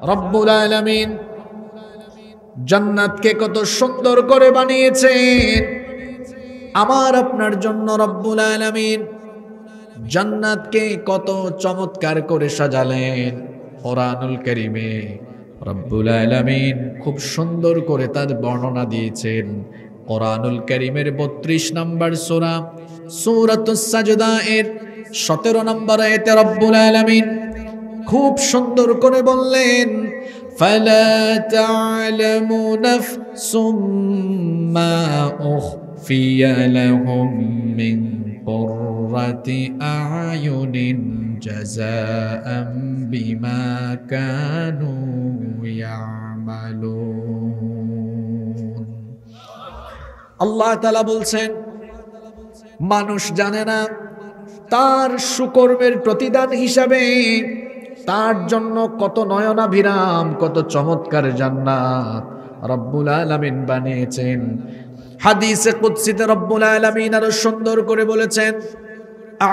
রব্বুল আলামিন জান্নাতকে কত সুন্দর করে বানিয়েছেন। আমার আপনার জন্য রব্বুল আলামিন জান্নাতকে কত চমৎকার করে সাজালেন। কোরআনুল কারীমে রব্বুল আলামিন খুব সুন্দর করে তার বর্ণনা দিয়েছেন। কোরআনুল কারীমের 32 নম্বর সূরা সূরাতুস সাজদা এর 17 নম্বর আয়াতে রব্বুল আলামিন খুব সুন্দর করে বললেন, ফালা তা'লামু নাফসুম মা উখফিয়া লাহুম মিন কুররাতি আ'য়ুনিন জাযাআম বিমা কানু ইয়ামালুন। আল্লাহ তাআলা বলছেন, মানুষ জানে না তার সুকর্মের প্রতিদান হিসাবে তার জন্য কত নয়নাভিরাম, কত চমৎকার জান্নাত রব্বুল আলামিন বানিয়েছেন। হাদিসে কুদসিতে রব্বুল আলামিন আরো সুন্দর করে বলেছেন,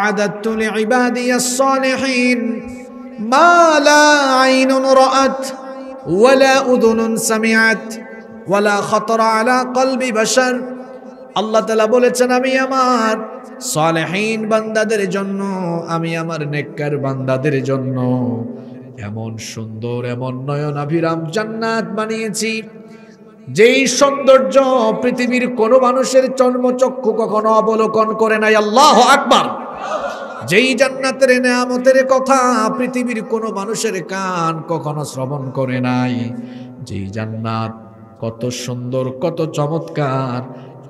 আ'দাতু লিইবাদিয়াস সালিহিন মা লা আইনুন রাআত ওয়ালা উযুনুন সামিআত ওয়ালা খাতারা আলা কলবি বাশার। আল্লাহ তাআলা বলেছেন, আমি আমার সালেহীন বান্দাদের জন্য, আমি আমার নেককার বান্দাদের জন্য এমন সুন্দর, এমন নয়নাভিরাম জান্নাত বানিয়েছি, যেই সৌন্দর্য পৃথিবীর কোন মানুষের চর্মচক্ষু কখনো অবলোকন করে নাই। আল্লাহু আকবার। যেই জান্নাতের নেয়ামতের কথা পৃথিবীর কোন মানুষের কান কখনো শ্রবণ করে নাই, যেই জান্নাত কত সুন্দর, কত চমৎকার,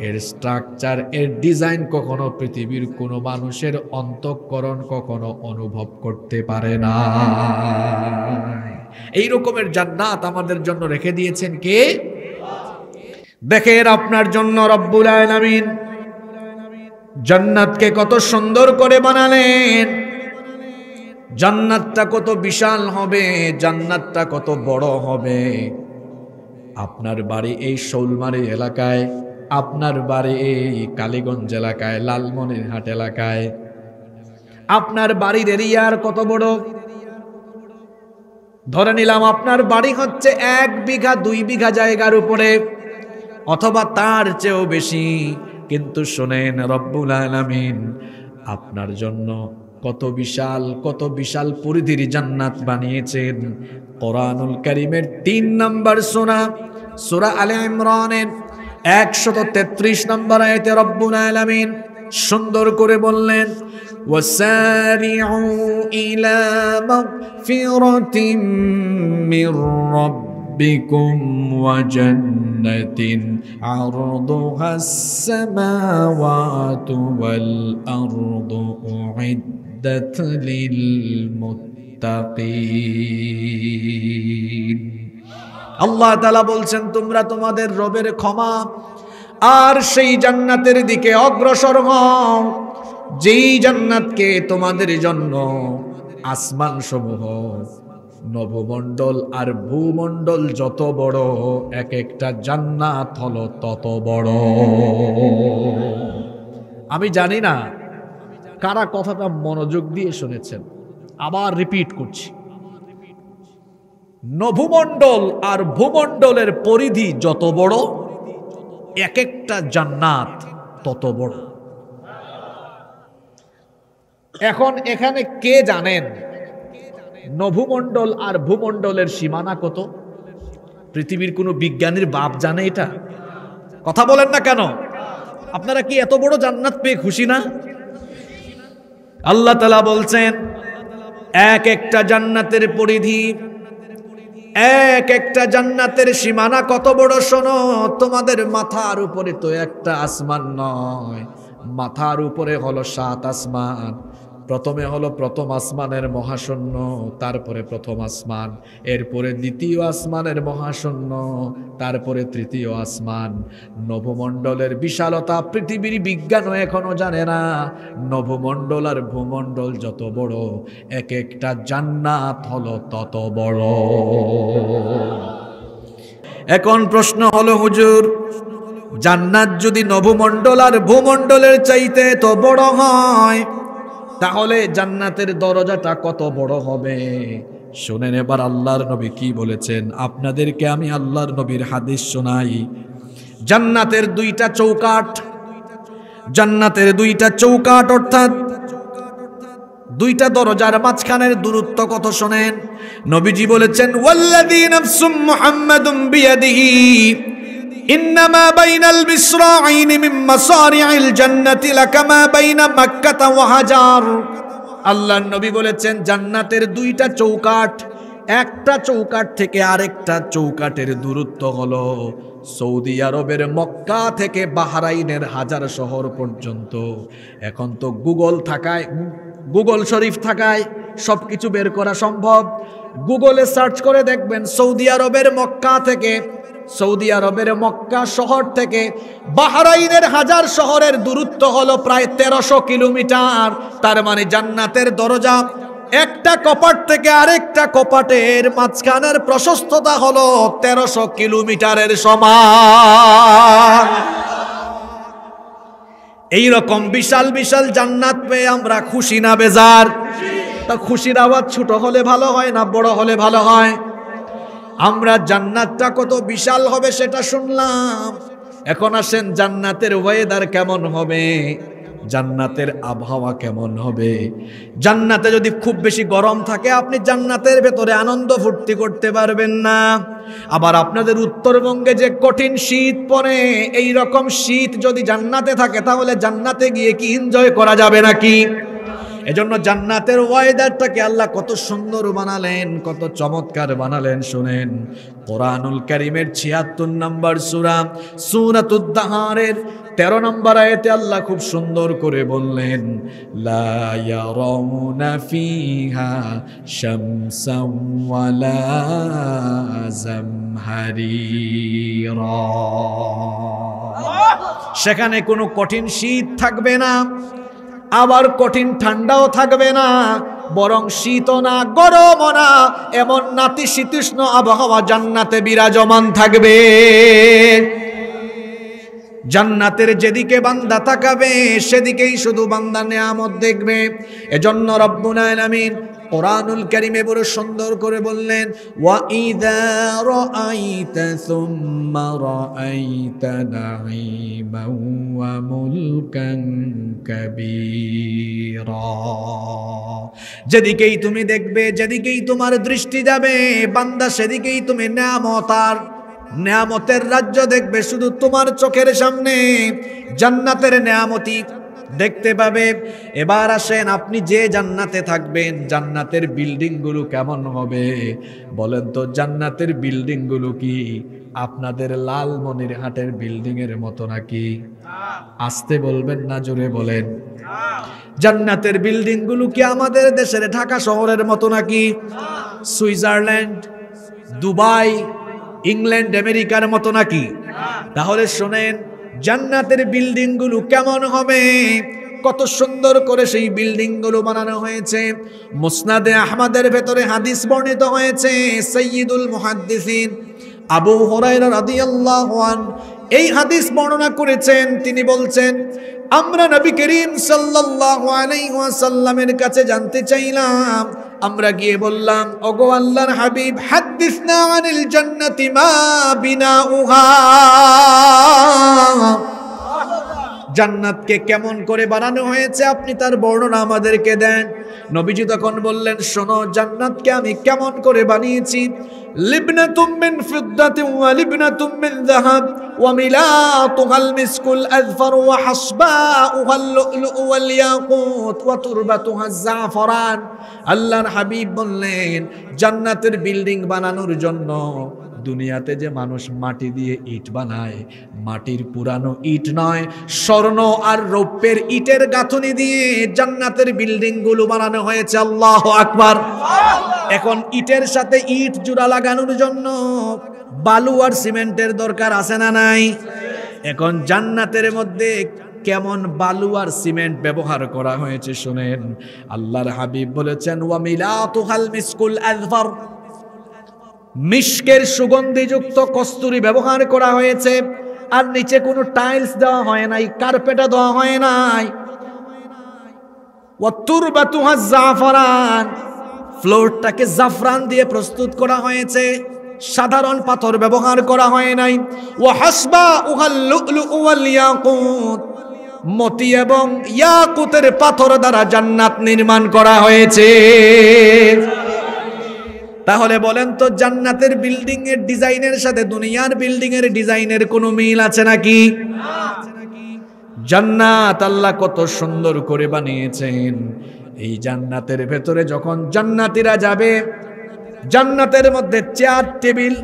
এর স্ট্রাকচার, এর ডিজাইন কখনো পৃথিবীর কোনো মানুষের অন্তঃকরণ কখনো অনুভব করতে পারে না। এই রকমের জান্নাত আমাদের জন্য রেখে দিয়েছেন কে? দেখেন আপনার জন্য রব্বুল আলামিন জান্নাতকে কত সুন্দর করে বানালেন। জান্নাতটা কত বিশাল হবে, জান্নাতটা কত বড় হবে। আপনার বাড়ি এই শৌলমারী এলাকায়, আপনার বাড়ি এই কালীগঞ্জ এলাকায়, লালমনিরহাট এলাকায়, আপনার বাড়ির এরিয়ার কত বড়? ধরে নিলাম আপনার বাড়ি হচ্ছে 1 বিঘা 2 বিঘা জায়গার উপরে, অথবা তার চেয়েও বেশি। কিন্তু শোনেন, রব্বুল আলামিন আপনার জন্য কত বিশাল, কত বিশাল পরিধির জান্নাত বানিয়েছেন। কোরআনুল কারীমের 3 নম্বর সূরা আলে ইমরানের 133 নম্বর আয়াতে রব্বুল আলামিন সুন্দর করে বললেন, ওয়াসারিউ ইলা মাগফিরাতিম মির রাব্বিকুম ওয়া জান্নাতিন আরদুহাস সামাওয়াতু ওয়াল আরদু উইদ্দাত লিল মুত্তাকিন। আল্লাহ তাআলা বলছেন, তোমরা তোমাদের রবের ক্ষমা আর সেই জান্নাতের দিকে অগ্রসর হও, যেই জান্নাতকে তোমাদের জন্য আসমান সমূহ, নভমণ্ডল আর ভূমণ্ডল যত বড়, এক একটা জান্নাত হলো তত বড়। আমি জানি না কারা কথাটা মনোযোগ দিয়ে শুনেছেন, আবার রিপিট করছি। নভমণ্ডল আর ভূমণ্ডলের পরিধি যত বড়, এক একটা জান্নাত তত বড়। এখন এখানে কে জানেন নভমণ্ডল আর ভূমণ্ডলের সীমানা কত? পৃথিবীর কোনো বিজ্ঞানীর বাপ জানে এটা? কথা বলেন না কেন? আপনারা কি এত বড় জান্নাত পেয়ে খুশি না? আল্লাহ তাআলা বলছেন, এক একটা জান্নাতের পরিধি, এক একটা জান্নাতের সীমানা কত বড় শোনো। তোমাদের মাথার উপরে তো একটা আসমান নয়, মাথার উপরে হলো 7 আসমান। প্রথমে হলো প্রথম আসমানের মহাশূন্য, তারপরে প্রথম আসমান, এরপরে দ্বিতীয় আসমানের মহাশূন্য, তারপরে তৃতীয় আসমান। নভমণ্ডলের বিশালতা পৃথিবীর বিজ্ঞানও এখনো জানে না। নভমণ্ডল আর ভূমণ্ডল যত বড়, এক একটা জান্নাত হলো তত বড়। এখন প্রশ্ন হলো, হুজুর, জান্নাত যদি নভমণ্ডল আর ভূমণ্ডলের চাইতে তো বড় হয়, তাহলে জান্নাতের দরজাটা কত বড় হবে? শুনেন এবার আল্লাহর নবী কি বলেছেন। আপনাদেরকে আমি আল্লাহর নবীর হাদিস শোনাই। জান্নাতের দুইটা চৌকাঠ, জান্নাতের দুইটা চৌকাঠ অর্থাৎ দুইটা দরজার মাঝখানের দূরত্ব কত শোনেন। নবীজি বলেছেন, ওয়াল্লাযী নাফসু মুহাম্মাদুম বিয়াদিহি ইন্নামা বাইনাল মিসরাঈনি মিন মাসারি'িল জান্নাতি লাকামা বাইনা মাক্কাতা ওয়া হাজার। আল্লাহর নবী বলেছেন, জান্নাতের দুইটা চৌকাঠ, একটা চৌকাঠ থেকে আরেকটা চৌকাঠের দূরত্ব হলো সৌদি আরবের মক্কা থেকে বাহরাইনের হাজার শহর পর্যন্ত। এখন তো গুগল থাকায়, গুগল শরীফ থাকায় সব কিছু বের করা সম্ভব। গুগলে সার্চ করে দেখবেন সৌদি আরবের মক্কা থেকে, সৌদি আরবের মক্কা শহর থেকে বাহরাইনের হাজার শহরের দূরত্ব হলো প্রায় 1300 কিলোমিটার। তার মানে জান্নাতের দরজা একটা কপাট থেকে আরেকটা কপাটের মাঝখানের প্রশস্ততা হলো 1300 কিলোমিটারের সমান। এইরকম বিশাল বিশাল জান্নাত পেয়ে আমরা খুশি না বেজার? তা খুশির আওয়াজ ছোট হলে ভালো হয় না বড় হলে ভালো হয়? আমরা জান্নাতটা কত বিশাল হবে সেটা শুনলাম। এখন আসেন জান্নাতের ওয়েদার কেমন হবে, জান্নাতের আবহাওয়া কেমন হবে। জান্নাতে যদি খুব বেশি গরম থাকে আপনি জান্নাতের ভেতরে আনন্দ ফুর্তি করতে পারবেন না। আবার আপনাদের উত্তরবঙ্গে যে কঠিন শীত পড়ে, এই রকম শীত যদি জান্নাতে থাকে তাহলে জান্নাতে গিয়ে কি এনজয় করা যাবে নাকি? এজন্য জান্নাতের ওয়েদারটাকে আল্লাহ কত সুন্দর বানালেন, কত চমৎকার বানালেন শুনেন। কোরআনুল কারীমের ৭৬ নম্বর সূরা সূরাতুদ দাহারের 13 নম্বর আয়াতে আল্লাহ খুব সুন্দর করে বললেন, লা ইয়ারাউনা ফিহা শামসান ওয়ালা জামহারিরা। সেখানে কোনো কঠিন শীত থাকবে না, আবার কঠিন ঠান্ডাও থাকবে না, বরং শীতও না গরমও না, এমন নাতিশীতোষ্ণ আবহাওয়া জান্নাতে বিরাজমান থাকবে। জান্নাতের যেদিকে বান্দা তাকাবে সেদিকেই শুধু বান্দা নেয়ামত দেখবে। এজন্য রব্বুল আলামিন কোরআনুল কারীমে বড় সুন্দর করে বললেন, ওয়া ইযা রাআইতা সুম্মা রাআইতা নাঈমান ওয়া মুলকান কাবীরা। যেদিকেই তুমি দেখবে, যেদিকেই তোমার দৃষ্টি যাবে বান্দা, সেদিকেই তুমি নেয়ামত আর নেয়ামতের রাজ্য দেখবে শুধু তোমার চোখের সামনে। জান্নাতের নেয়ামতি দেখতে পাবে। এবার আসেন, আপনি যে জান্নাতে থাকবেন জান্নাতের বিল্ডিং গুলো কেমন হবে বলেন তো? জান্নাতের বিল্ডিং গুলো কি আপনাদের লালমনিরহাটের বিল্ডিং এর মতো নাকি? আস্তে বলবেন না জোরে বলেন। জান্নাতের বিল্ডিং গুলো কি আমাদের দেশের ঢাকা শহরের মতো নাকি? সুইজারল্যান্ড, দুবাই, ইংল্যান্ড, আমেরিকার মতো নাকি? তাহলে শোনেন জান্নাতের বিল্ডিং গুলো কেমন হবে, কত সুন্দর করে সেই বিল্ডিং গুলো বানানো হয়েছে। মুসনাদে আহমদের ভেতরে হাদিস বর্ণিত হয়েছে, সাইয়্যিদুল মুহাদ্দিসিন আবু হুরায়রা রাদিয়াল্লাহু আনহু এই হাদিস বর্ণনা করেছেন। তিনি বলছেন, আমরা নবী করিম সাল্লাল্লাহু আলাইহি ওয়াসাল্লামের কাছে জানতে চাইলাম, আমরা গিয়ে বললাম, ওগো আল্লাহর হাবিব, হাদিসনা আনিল জান্নাতি মা বিনাউহা। জান্নাতকে কেমন করে বানানো হয়েছে আপনি তার বর্ণনা আমাদেরকে দেন। নবীজি তখন বললেন, শোনো জান্নাতকে আমি কেমন করে বানিয়েছি। লিবনাতুম মিন ফিদ্দাতিন ওয়া লিবনাতুম মিন যাহাব ওয়া মিলাতুহাল মিসকুল আযফার ওয়া হাসবাউহাল লুলু ওয়াল ইয়াকুত ওয়া তুরবাতুহাজ জাফরান। আল্লাহর হাবিব বললেন, জান্নাতের বিল্ডিং বানানোর জন্য দুনিয়াতে যে মানুষ মাটি দিয়ে ইট বানায়, মাটির পুরানো ইট নয়, স্বর্ণ আর রৌপ্যের ইটের গাঁথুনি দিয়ে জান্নাতের বিল্ডিং গুলো বানানো হয়েছে। আল্লাহু আকবার। এখন ইটের সাথে ইট জোড়া লাগানোর জন্য বালু আর সিমেন্টের দরকার আছে না নাই? এখন জান্নাতের মধ্যে কেমন বালু আর সিমেন্ট ব্যবহার করা হয়েছে শুনেন। আল্লাহর হাবিব বলেছেন, ওয়া মিলাতুহাল মিসকুল আযফার, মিশকের সুগন্ধিযুক্ত কস্তুরী ব্যবহার করা হয়েছে। আর নিচে কোনো টাইলস দেওয়া হয় নাই, কার্পেটও দেওয়া হয় নাই। ওয়া তুরবাতুহাজ জাফরান, ফ্লোরটাকে জাফরান দিয়ে প্রস্তুত করা হয়েছে, সাধারণ পাথর ব্যবহার করা হয় নাই। ওয়া হাসবা উহাল লুলু ওয়াল ইয়াকুত, মতি এবং ইয়াকুতের পাথর দ্বারা জান্নাত নির্মাণ করা হয়েছে। তাহলে বলেন তো, জান্নাতের বিল্ডিং এর ডিজাইনের সাথে দুনিয়ার বিল্ডিং এর ডিজাইনের কোনো মিল আছে নাকি? জান্নাত আল্লাহ কত সুন্দর করে বানিয়েছেন। এই জান্নাতের ভেতরে যখন জান্নাতীরা যাবে, জান্নাতের মধ্যে চেয়ার টেবিল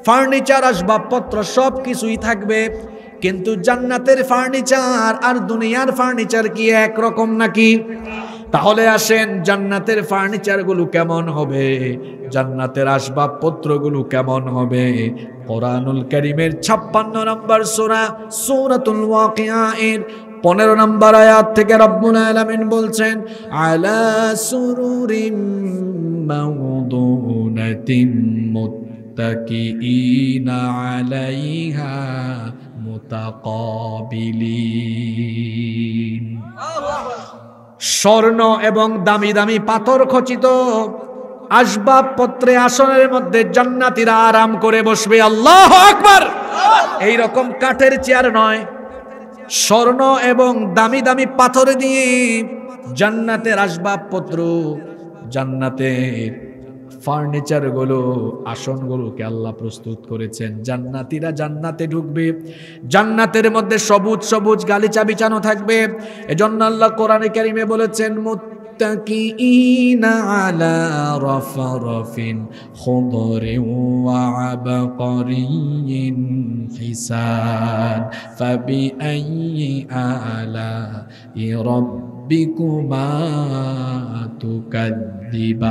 ফার্নিচার আসবাবপত্র সব কিছুই থাকবে, কিন্তু জান্নাতের ফার্নিচার আর দুনিয়ার ফার্নিচার কি একরকম নাকি? তাহলে আসেন, জান্নাতের ফার্নিচারগুলো কেমন হবে, জান্নাতের আসবাবপত্রগুলো কেমন হবে? কোরআনুল কারীমের 56 নম্বর সূরা সূরাতুল ওয়াকিয়া এর 15 নম্বর আয়াত থেকে রব্বুল আলামিন বলছেন, আলা সুরুরিম মাওদুনাতিন মুত্তাকিইনা আলাইহা মুতাকাবিলিন। স্বর্ণ এবং দামি দামি পাথর খচিত আসবাবপত্রে আসনের মধ্যে জান্নাতীরা আরাম করে বসবে। আল্লাহু আকবার। এই রকম কাঠের চেয়ার নয়, স্বর্ণ এবং দামি দামি পাথর দিয়ে জান্নাতের আসবাবপত্র, জান্নাতের ফার্নিচার গুলো, আসনগুলোকে আল্লাহ প্রস্তুত করেছেন। জান্নাতীরা জান্নাতে ঢুকবে, জান্নাতের মধ্যে সবুজ সবুজ গালিচা বিছানো থাকবে। এজন্য আল্লাহ কোরআনে কারীমে বলেছেন, মুত্তাকিইনা আলা রাফরাফিন খুদরিন ওয়া আবকারিয়িন হিসান ফাবিআইয়ি আলাই রাব্বিকুমা তুকাদ্দিবান।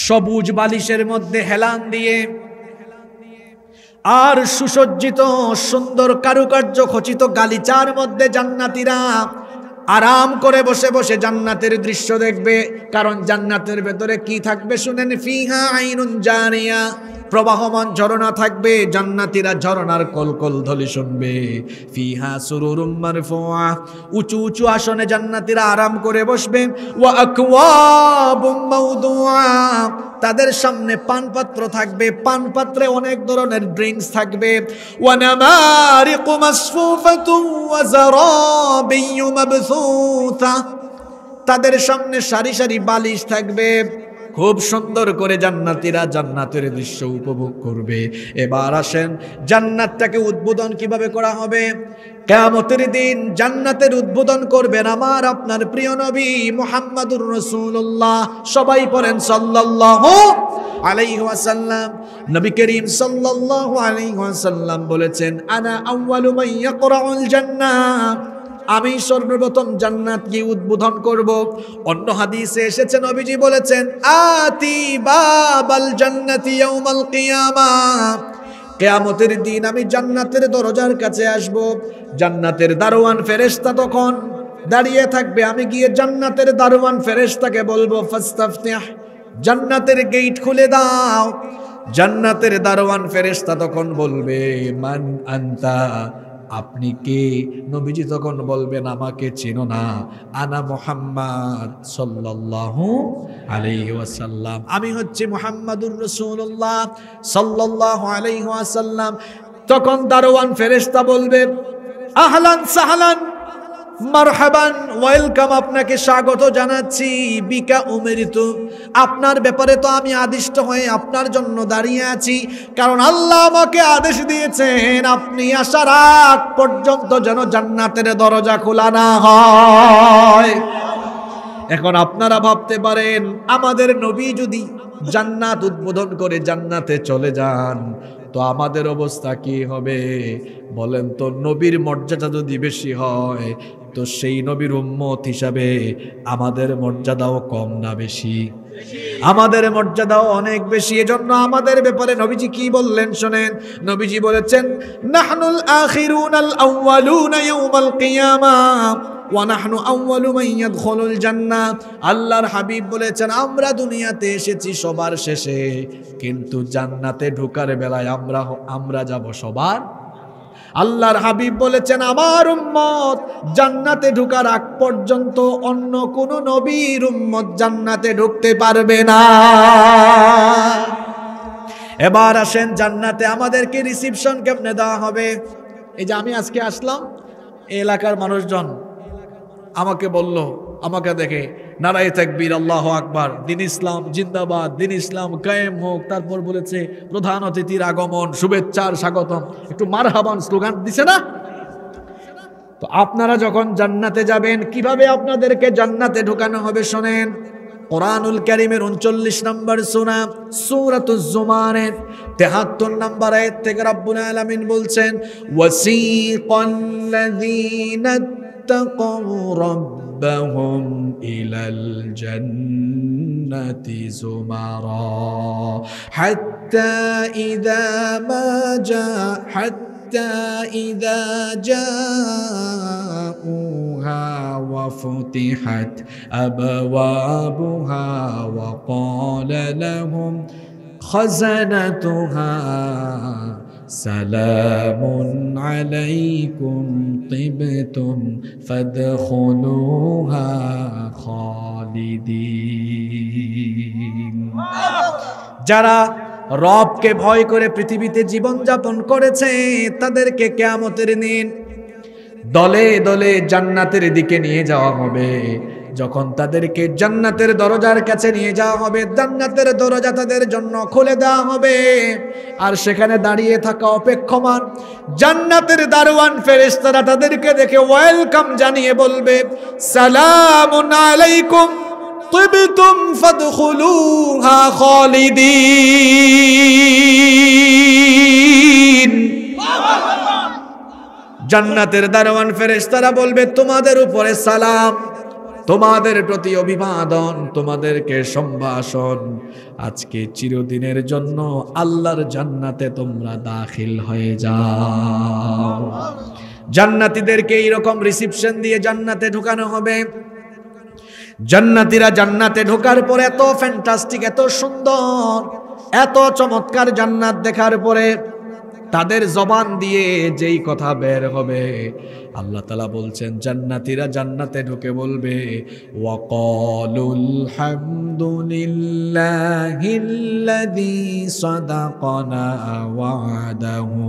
সবুজ বালিশের মধ্যে হেলান দিয়ে আর সুসজ্জিত সুন্দর কারুকার্য খচিত গালিচার মধ্যে জান্নাতীরা আরাম করে বসে বসে জান্নাতের দৃশ্য দেখবে। কারণ জান্নাতের ভেতরে কি থাকবে শুনেন, ফিহা আইনুন জারিয়া, প্রবাহমান ঝরনা থাকবে। জান্নাতীরা ঝরনার কলকল ধ্বনি শুনবে। ফিহা সুরুরুম মারফুআ, উঁচু উঁচু আসনে জান্নাতীরা আরাম করে বসবে। ওয়া আকওয়াবুম মাওদুআ, তাদের সামনে পানপাত্র থাকবে, পানপাত্রে অনেক ধরনের ড্রিঙ্কস থাকবে। ওয়া নামারিকু মাসফুফাতুন ওয়া যারাবিয়্যু মাবসুতা, তাদের সামনে সারি সারি বালিশ থাকবে। খুব সুন্দর করে জান্নাতীরা জান্নাতের দৃশ্য উপভোগ করবে। এবার আসেন, জান্নাতটাকে উদ্বোধন কিভাবে করা হবে? কিয়ামতের দিন জান্নাতের উদ্বোধন করবেন আমার আপনার প্রিয় নবী মুহাম্মাদুর রাসূলুল্লাহ। সবাই পড়েন সাল্লাল্লাহু আলাইহি ওয়াসাল্লাম। নবী করিম সাল্লাল্লাহু আলাইহি ওয়াসাল্লাম বলেছেন, আনা আউয়ালু মান ইয়াকরাউল জান্নাহ, আমি সর্বপ্রথম জান্নাত কি উদ্বোধন করব। অন্য হাদিসে এসেছে, নবীজি বলেছেন, আতি বাবাল জান্নাতি ইয়াউমাল কিয়ামাহ, কিয়ামতের দিন আমি জান্নাতের দরজার কাছে আসব। জান্নাতের দারোয়ান ফেরেশতা তখন দাঁড়িয়ে থাকবে। আমি গিয়ে জান্নাতের দারোয়ান ফেরেশতাকে বলবো, ফাস্তাফতিহ, জান্নাতের গেট খুলে দাও। জান্নাতের দারোয়ান ফেরেশতা তখন বলবে, মান আনতা, আপনি কে? নবীজি তখন বলবেন, আমাকে চিনো না, আনা মুহাম্মদ সাল্লাল্লাহু আলাইহি ওয়াসাল্লাম, আমি হচ্ছে মুহাম্মাদুর রাসূলুল্লাহ সাল্লাল্লাহু আলাইহি ওয়াসাল্লাম। তখন দারোয়ান ফেরেশতা বলবে, আহলান সাহলান মারহাবান, ওয়েলকাম, আপনাকে স্বাগত জানাচ্ছি। বিকা উমিরতু, আপনার ব্যাপারে তো আমি আদিষ্ট হয়ে আপনার জন্য দাঁড়িয়ে আছি। কারণ আল্লাহ আমাকে আদেশ দিয়েছেন আপনি আসার আগ পর্যন্ত যেন জান্নাতের দরজা খোলা না হয়। এখন আপনারা ভাবতে পারেন, আমাদের নবী যদি জান্নাত উদ্বোধন করে জান্নাতে চলে যান তো আমাদের অবস্থা কি হবে? বলেন তো, নবীর মর্যাদা যদি বেশি হয় তো সেই নবীর উম্মত হিসাবে আমাদের মর্যাদাও কম না বেশি? আমাদের মর্যাদাও অনেক বেশি। এজন্য আমাদের ব্যাপারে নবীজি কি বললেন শোনেন। নবীজি বলেছেন, নাহনুল আখিরুনাল আউয়ালুনা ইয়াউমাল কিয়ামাহ ওয়া নাহনু আউয়ালু মান ইয়াদখুলুল জান্নাহ। আল্লাহর হাবিব বলেছেন, আমরা দুনিয়াতে এসেছি সবার শেষে, কিন্তু জান্নাতে ঢোকার বেলায় আমরা যাব সবার আল্লাহর হাবিব বলেছেন আমার উম্মত জান্নাতে ঢোকার আগ পর্যন্ত অন্য কোন নবীর উম্মত জান্নাতে ঢুকতে পারবে না। এবার আসেন জান্নাতে আমাদেরকে রিসিপশন কেমনে দেওয়া হবে। এই যে আমি আজকে আসলাম, এই এলাকার মানুষজন আমাকে বলল, আমাকে দেখে নারায়ে তাকবীর আল্লাহু আকবার, দিন ইসলাম জিন্দাবাদ, দিন ইসলাম কায়েম হোক। তারপর বলেছে প্রধান অতিথির আগমন, শুভেচ্ছার স্বাগতম, একটু মারহাবান স্লোগান দিছে না? তো আপনারা যখন জান্নাতে যাবেন কিভাবে আপনাদেরকে জান্নাতে ঢোকানো হবে শোনেন। কোরআনুল কারীমের 39 নম্বর সূরা সূরাতুজ জুমারের 73 নম্বর আয়াত থেকে রব্বুল আলামিন বলছেন ওয়াসিকাল্লাযীনা তাকাউ রাব্বাহুম ইলাল জান্নাতি যুমারা হাত্তা ইযা মা إذا جاءوها وفتحت أبوابها وقال لهم خزنتها سلام عليكم طبتم فادخلوها خالدين। যারা রবকে ভয় করে পৃথিবীতে জীবন যাপন করেছে তাদেরকে কিয়ামতের দিন দলে দলে জান্নাতের দিকে নিয়ে যাওয়া হবে। যখন তাদেরকে জান্নাতের দরজার কাছে নিয়ে যাওয়া হবে, জান্নাতের দরজা তাদের জন্য খুলে দেওয়া হবে। আর সেখানে দাঁড়িয়ে থাকা অপেক্ষমান জান্নাতের দারওয়ান ফেরেশতারা তাদেরকে দেখে ওয়েলকাম জানিয়ে বলবে সালামুন আলাইকুম তিবতুম ফাদখুলুহা খালিদিন। জান্নাতের দারওয়ান ফেরেশতারা বলবে তোমাদের উপরে সালাম, তোমাদের প্রতি অভিবাদন, তোমাদেরকে সম্ভাষণ, আজকে চিরদিনের জন্য আল্লাহর জান্নাতে তোমরা দাখিল হয়ে যাও। জান্নাতীদেরকে এইরকম রিসিপশন দিয়ে জান্নাতে ঢোকানো হবে। জান্নাতীরা জান্নাতে ঢোকার পরে এত ফ্যান্টাস্টিক, এত সুন্দর, এত চমৎকার জান্নাত দেখার পরে তাদের জবান দিয়ে যেই কথা বের হবে আল্লাহ তাআলা বলছেন জান্নাতীরা জান্নাতে ঢুকে বলবে ওয়াকালুল হামদুলিল্লাহিল্লাযী সাদাকানা ওয়া'দাহু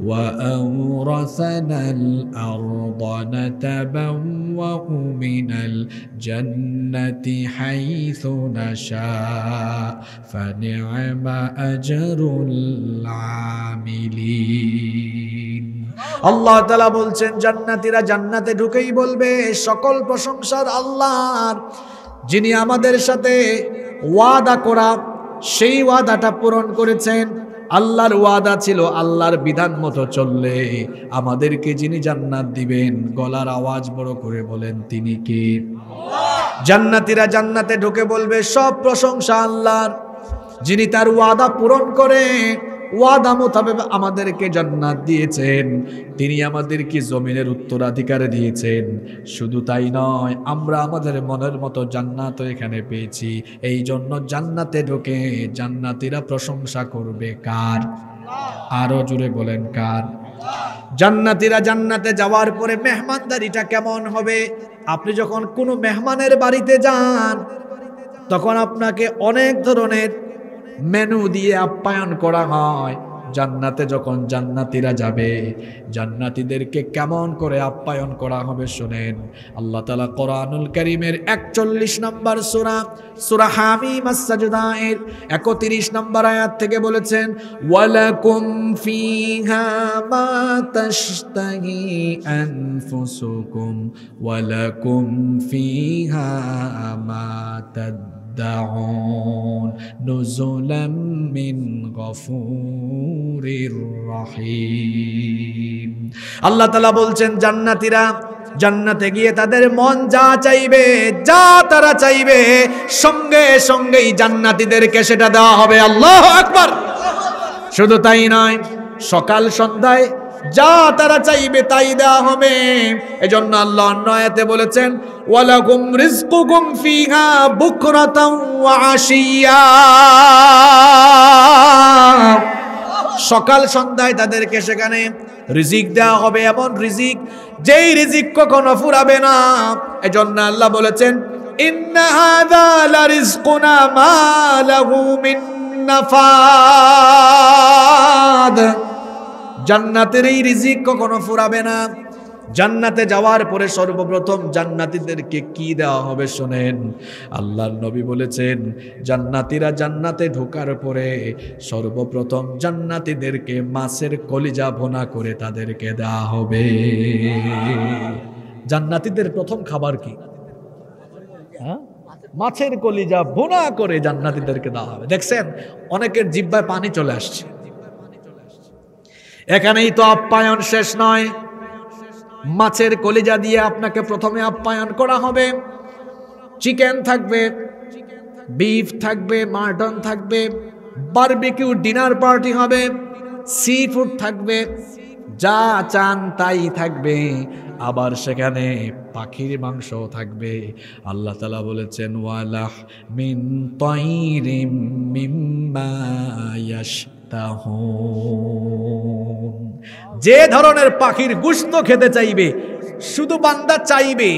ওয়া আওরাসানাল আরদা নাতাবাওয়াউ মিনাল জান্নাতি হাইসু নাশা ফানি'মা আজরুল আমিলিন। আল্লাহ তাআলা বলছেন জান্নাতীরা জান্নাতে ঢুকেই বলবে সকল প্রশংসার আল্লাহর, যিনি আমাদের সাথে ওয়াদা করা সেই ওয়াদাটা পূরণ করেছেন। আল্লাহর ওয়াদা ছিল আল্লাহর বিধান মতো চললে আমাদেরকে যিনি জান্নাত দিবেন, গলার আওয়াজ বড় করে বলেন তিনি কে? জান্নাতীরা জান্নাতে ঢুকে বলবে সব প্রশংসা আল্লাহর, যিনি তার ওয়াদা পূরণ করে ওয়াদা মোতাবেক আমাদেরকে জান্নাত দিয়েছেন, তিনি আমাদেরকে জমিনের উত্তরাধিকার দিয়েছেন। শুধু তাই নয়, আমরা আমাদের মনের মতো জান্নাত এখানে পেয়েছি। এই জন্য জান্নাতে ঢুকে জান্নাতীরা প্রশংসা করবে কার? আরো জোরে বলেন কার? জান্নাতীরা জান্নাতে যাওয়ার পরে মেহমানদারিটা কেমন হবে? আপনি যখন কোনো মেহমানের বাড়িতে যান তখন আপনাকে অনেক ধরনের মেনু দিয়ে আপ্যায়ন করা হয়। জান্নাতে যখন জান্নাতীরা যাবে জান্নাতীদেরকে কেমন করে আপ্যায়ন করা হবে শুনেন। আল্লাহ তাআলা কোরআনুল কারীমের 41 নম্বর সূরা সূরা হামিম আস-সাজদা এর 31 নম্বর আয়াত থেকে বলেছেন ওয়ালাকুম ফিহা মা তাশতাহি আনফুসুকুম ওয়ালাকুম ফিহা মা তাদউন নুজুলাম মিন গফুরির রহিম। আল্লাহ তাআলা বলছেন জান্নাতীরা জান্নাতে গিয়ে তাদের মন যা চাইবে, যা তারা চাইবে, সঙ্গে সঙ্গেই জান্নাতীদেরকে সেটা দেওয়া হবে। আল্লাহু আকবার। শুধু তাই নয়, সকাল সন্ধ্যায় যা তারা চাইবে তাই দেওয়া হবে। এজন্য আল্লাহ অন্য আয়াতে বলেছেন ওয়ালাকুম রিজকুকুম ফিহা বুকরাতাও ওয়া আশিয়া। সকাল সন্ধ্যায় তাদেরকে সেখানে রিজিক দেওয়া হবে, এমন রিজিক যেই রিজিক কখনো ফুরাবে না। এজন্য আল্লাহ বলেছেন ইন্না হাযা লারিজকুনা মা লাহু মিন নাফাদ, জান্নাতের এই রিজিক কখনো ফুরাবে না। জান্নাতে যাওয়ার পরে সর্বপ্রথম জান্নাতীদেরকে কি দেওয়া হবে শোনেন। আল্লাহর নবী বলেছেন জান্নাতীরা জান্নাতে ঢোকার পরে সর্বপ্রথম জান্নাতীদেরকে মাছের কলিজা ভুনা করে তাদেরকে দেওয়া হবে। জান্নাতীদের প্রথম খাবার কি? মাছের কলিজা ভুনা করে জান্নাতীদেরকে দেওয়া হবে। দেখছেন অনেকের জিহ্বায় পানি চলে আসছে। এখানেই তো আপ্যায়ন শেষ নয়, মাছের কলিজা দিয়ে আপনাকে প্রথমে আপ্যায়ন করা হবে। চিকেন থাকবে, বিফ থাকবে, মাটন থাকবে, বারবিকিউ ডিনার পার্টি হবে, সি ফুড থাকবে, যা চান তাই থাকবে। আবার সেখানে পাখির মাংস থাকবে। আল্লাহ তাআলা বলেছেন ওয়ালাহ মিন তাইরিম মিম্মা ইয়াশতাহুন, যে ধরনের পাখির গোশত খেতে চাইবে, শুধু বান্দা চাইবে,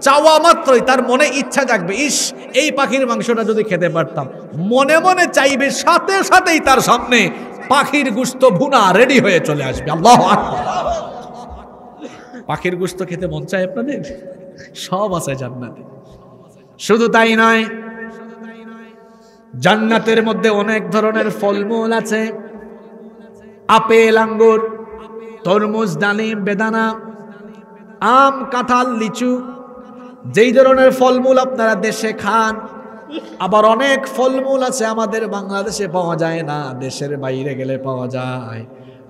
চাওয়া মাত্রই তার মনে ইচ্ছা জাগবে, ইস এই পাখির মাংসটা যদি খেতে পারতাম, মনে মনে চাইবে, সাথে সাথেই তার সামনে পাখির গোশত ভুনা রেডি হয়ে চলে আসবে। আল্লাহু আকবার। পাখির গোশত খেতে মন চায় আপনাদের? সব আছে জান্নাতে। শুধু তাই নয়, জান্নাতের মধ্যে অনেক ধরনের ফলমূল আছে। আপেল, আঙ্গুর, তরমুজ, ডালিম, বেদানা, আম, কাঁঠাল, লিচু, যেই ধরনের ফলমূল আপনারা দেশে খান। আবার অনেক ফলমূল আছে আমাদের বাংলাদেশে পাওয়া যায় না, দেশের বাইরে গেলে পাওয়া যায়।